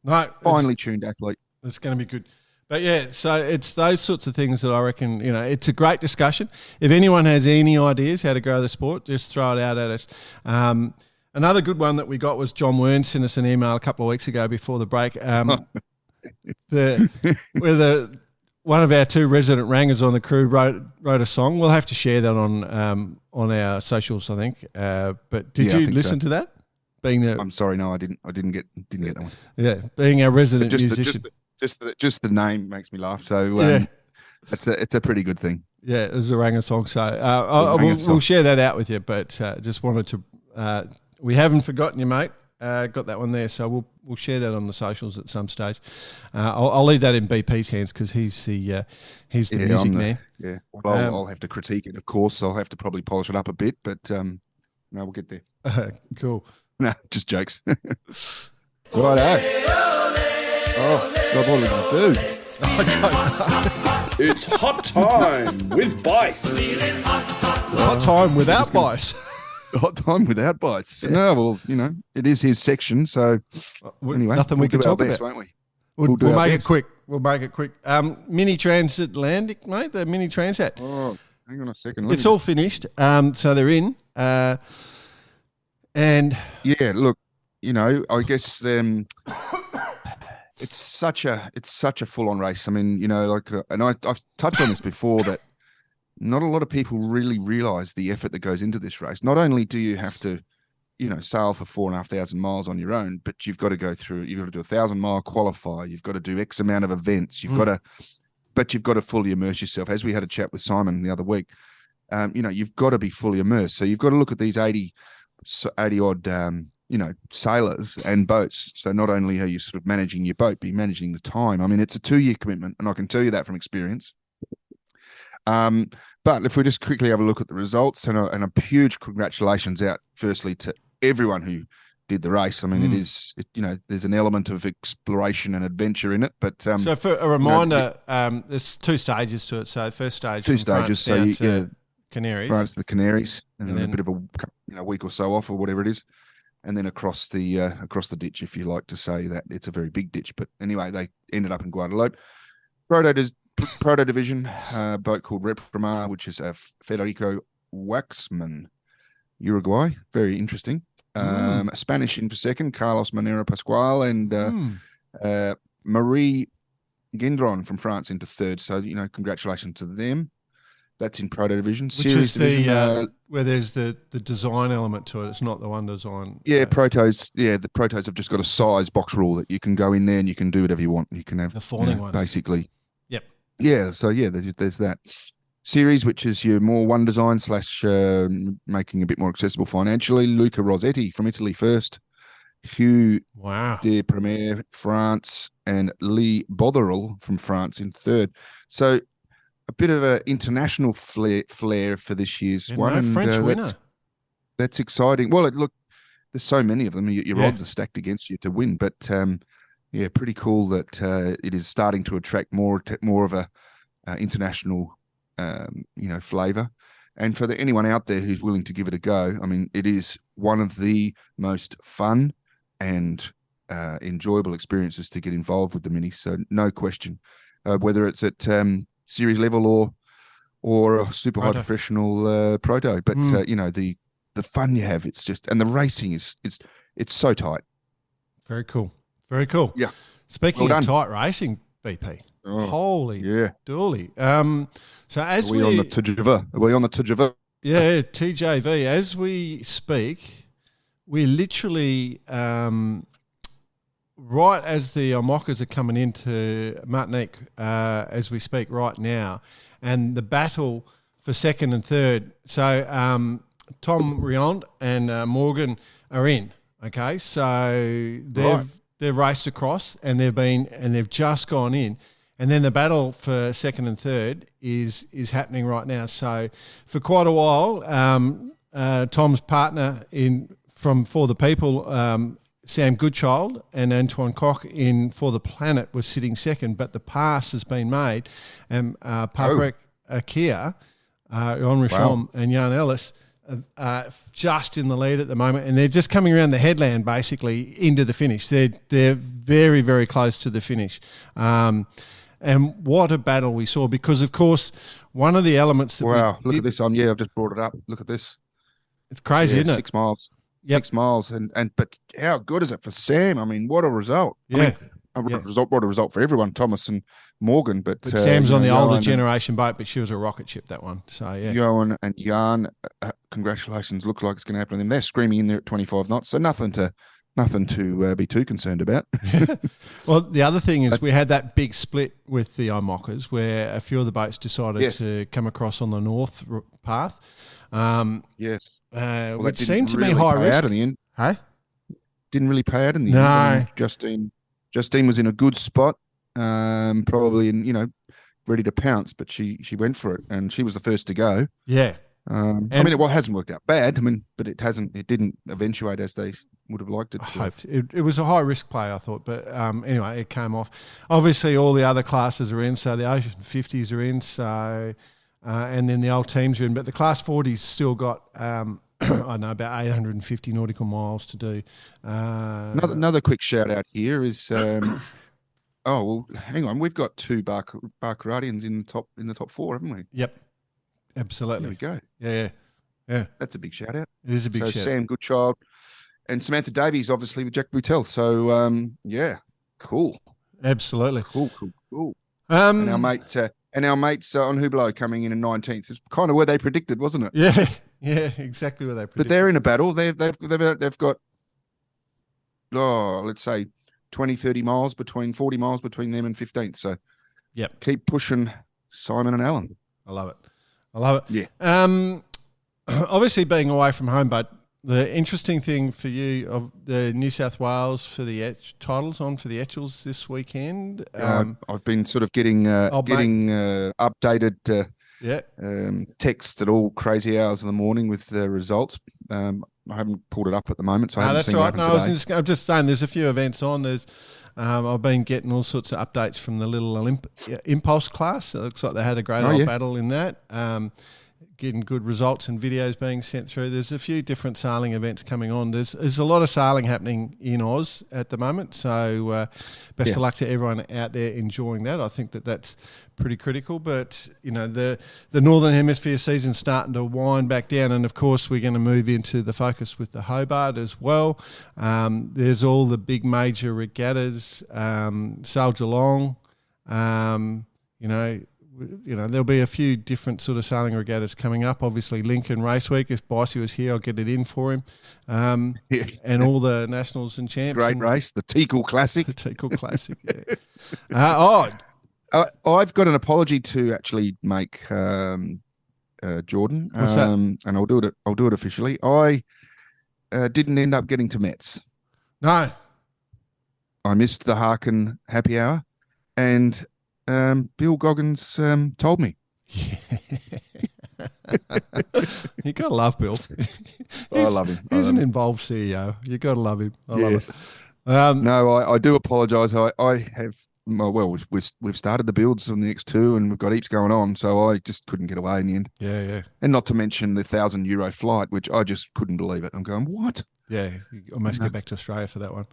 No, finely tuned athlete. It's going to be good. But yeah, so it's those sorts of things that I reckon, it's a great discussion. If anyone has any ideas how to grow the sport, just throw it out at us. Another good one that we got was John Wern sent us an email a couple of weeks ago before the break. One of our two resident rangers on the crew wrote a song. We'll have to share that on our socials, I think. But did you listen to that? I'm sorry, no, I didn't get that one. Yeah, being our resident musician. Just the name makes me laugh. So it's a pretty good thing. Yeah, it was a Ranger song. So we'll share that out with you. But just wanted to. We haven't forgotten you, mate. Got that one there. So we'll share that on the socials at some stage. I'll leave that in BP's hands because he's the music man. Yeah. Well, I'll have to critique it, of course. I'll have to probably polish it up a bit, but no, we'll get there. Cool. No, just jokes. Righto. Oh, God, what are we going to do? I don't know. It's hot time with Bice. Hot time without Bice. Hot time without Bites. Yeah. No, well, it is his section. So anyway, nothing we can talk best, about, won't we? We'll make it quick. We'll make it quick. Mini Transatlantic, mate. The Mini Transat. Oh, hang on a second. It's all finished. So they're in. And yeah, look, I guess it's such a full-on race. I mean, and I've touched on this before that not a lot of people really realise the effort that goes into this race. Not only do you have to, sail for 4,500 miles on your own, but you've got to do a 1,000-mile qualifier. You've got to do X amount of events. You've got to fully immerse yourself. As we had a chat with Simon the other week, you've got to be fully immersed. So you've got to look at these 80 odd, sailors and boats. So not only are you sort of managing your boat, but you're managing the time. I mean, it's a 2-year commitment, and I can tell you that from experience. But if we just quickly have a look at the results, and a huge congratulations out, firstly, to everyone who did the race. I mean, there's an element of exploration and adventure in it. But so for a reminder, there's 2 stages to it. So first stage, 2 stages. So Canaries, France to the Canaries, and then a bit of a week or so off or whatever it is, and then across the ditch, if you like to say that. It's a very big ditch, but anyway, they ended up in Guadeloupe. Proto Division, boat called Reprimar, which is Federico Waxman, Uruguay. Very interesting. Spanish in for second, Carlos Monero Pascual, and Marie Gendron from France into third. So, congratulations to them. That's in Proto Division. Which is the where there's the design element to it. It's not the one design. Yeah, Protos. Yeah, the Protos have just got a size box rule that you can go in there and you can do whatever you want. You can have the fawning ones. Basically. Yeah, so yeah, there's that series, which is your more one design slash making a bit more accessible financially. Luca Rossetti from Italy first, Hugh Wow. de Premier France, and Lee Botherell from France in third. So a bit of an international flair for this year's one, no and French winner. That's exciting. Well, look, there's so many of them. Your odds are stacked against you to win, but yeah, pretty cool that it is starting to attract more of a international, flavour. And for anyone out there who's willing to give it a go, I mean, it is one of the most fun and enjoyable experiences to get involved with the minis. So no question, whether it's at series level or a super high professional proto, but the fun you have, it's just, and the racing it's so tight. Very cool. Very cool. Yeah. Speaking of tight racing, BP. Holy dooly. So as Are we on the TJV? Are we on the TJV? Yeah, TJV. As we speak, we literally right as the Mockers are coming into Martinique as we speak right now, and the battle for second and third. So Tom Riond and Morgan are in. Okay, so they've raced across and they've just gone in, and then the battle for second and third is happening right now. So for quite a while, Tom's partner in from For the People, Sam Goodchild and Antoine Koch in For the Planet was sitting second, but the pass has been made, and Patrick Akia, Ron Richon and Jan Ellis just in the lead at the moment, and they're just coming around the headland basically into the finish. They're very, very close to the finish. And what a battle we saw, because of course one of the elements that look at this on. Yeah, I've just brought it up. Look at this. It's crazy, isn't it? 6 miles. Yep. 6 miles, but how good is it for Sam? I mean, what a result! Yeah, what a result for everyone, Thomas and Morgan. But Sam's on the older generation boat, but she was a rocket ship, that one. So yeah, Johan and Jan, congratulations! Looks like it's going to happen to them. They're screaming in there at 25 knots, so nothing to be too concerned about. Well, the other thing is we had that big split with the IMOCas where a few of the boats decided to come across on the north path. Yes. Which seemed to me high risk. Out in the end. Hey? Didn't really pay out in the end. I mean, Justine was in a good spot, probably ready to pounce, but she went for it, and she was the first to go. Yeah. I mean, it hasn't worked out bad. I mean, but it didn't eventuate as they would have liked it to. I hoped. It was a high risk play, I thought, but anyway, it came off. Obviously, all the other classes are in, so the Ocean 50s are in, so and then the old teams are in, but the Class 40s still got I don't know, about 850 nautical miles to do. Another quick shout out here is oh well, hang on, we've got 2 Barcaradians in the top 4, haven't we? Yep, absolutely. There we go. Yeah. That's a big shout out. It is a big shout out. Sam Goodchild and Samantha Davies, obviously with Jack Boutel. So yeah, cool. Absolutely. Cool. And our mates on Hublot coming in 19th. It's kind of where they predicted, wasn't it? Yeah, exactly where they predicted. But they're in a battle. They've got let's say 20, 30 miles 40 miles between them and 15th. So yep, keep pushing Simon and Alan. I love it. Yeah. Obviously being away from home, but the interesting thing for you of the New South Wales for the titles on for the Etchels this weekend. I've been sort of getting updated text at all crazy hours of the morning with the results. I haven't pulled it up at the moment, so I haven't seen it happen today. I'm just saying there's a few events on. There's I've been getting all sorts of updates from the little Impulse class. It looks like they had a great old battle in that. Getting good results and videos being sent through. There's a few different sailing events coming on. There's a lot of sailing happening in Oz at the moment. So best of luck to everyone out there enjoying that. I think that's pretty critical. But, the Northern Hemisphere season's starting to wind back down. And, of course, we're going to move into the focus with the Hobart as well. There's all the big major regattas, Sail Geelong, there'll be a few different sort of sailing regattas coming up. Obviously, Lincoln Race Week. If Bicey was here, I'll get it in for him. And all the Nationals and Champs. Great race, the Teakle Classic. The Teakle Classic, yeah. I've got an apology to actually make, Jordan. What's that? And I'll do it officially. I didn't end up getting to Mets. No. I missed the Harkin happy hour, and Bill Goggins told me. You gotta love Bill. I love him. He's an involved CEO. You gotta love him. I love it. No, I do apologise. I have. Well, we've started the builds on the X2, and we've got heaps going on, so I just couldn't get away in the end. Yeah. And not to mention the €1,000 flight, which I just couldn't believe it. I'm going, what? Yeah, you almost get back to Australia for that one.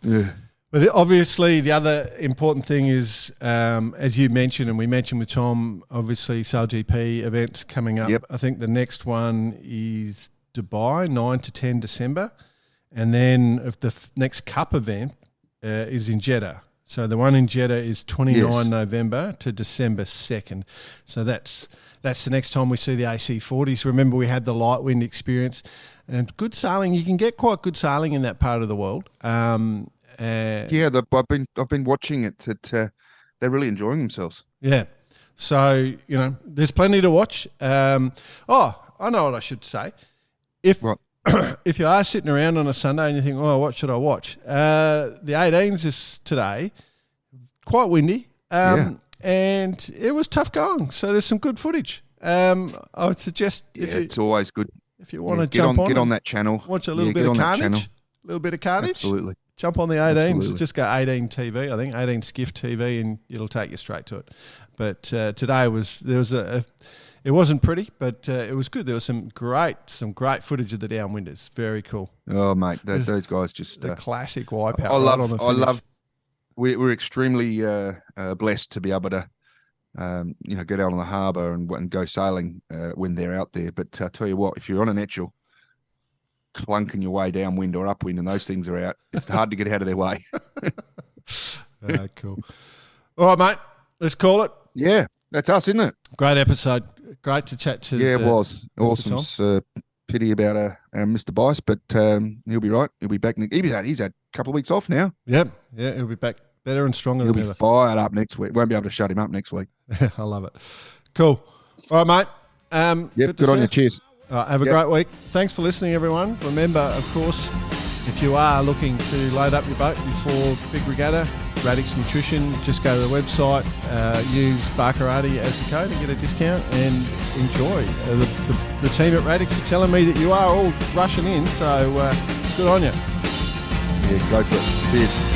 Yeah. But obviously, the other important thing is, as you mentioned, and we mentioned with Tom, obviously, SailGP events coming up. Yep. I think the next one is Dubai, 9 to 10 December. And then if the next Cup event is in Jeddah. So the one in Jeddah is 29 November to December 2nd. So that's the next time we see the AC40s. Remember, we had the light wind experience. And good sailing, you can get quite good sailing in that part of the world. I've been watching it. They're really enjoying themselves. Yeah. So, there's plenty to watch. I know what I should say. If you are sitting around on a Sunday and you think, what should I watch? The 18s is today, quite windy, and it was tough going. So there's some good footage. I would suggest it's always good. If you want to get on that channel, watch a little bit of carnage. A little bit of carnage. Absolutely. Jump on the 18s. Absolutely. Just go 18 TV, I think, 18 Skiff TV, and it'll take you straight to it. But today it wasn't pretty, but it was good. There was some great footage of the downwinders. Very cool. Oh, mate, those guys just the classic wipeout. We're extremely blessed to be able to, go down on the harbour and go sailing when they're out there. But I tell you what, if you're on an Etchell, clunking your way downwind or upwind, and those things are out, it's hard to get out of their way. Cool. All right, mate. Let's call it. Yeah, that's us, isn't it? Great episode. Great to chat to. Yeah, it was awesome. Pity about Mr. Bice, but he'll be right. He'll be back. He's had a couple of weeks off now. Yep. Yeah, he'll be back better and stronger. He'll than be ever. Fired up next week. Won't be able to shut him up next week. I love it. Cool. All right, mate. Good on you. Cheers. Have a great week. Thanks for listening, everyone. Remember, of course, if you are looking to load up your boat before Big Regatta, Radix Nutrition, just go to the website, use Barkarati as the code and get a discount and enjoy. The team at Radix are telling me that you are all rushing in, so good on you. Yeah, go for it. Cheers.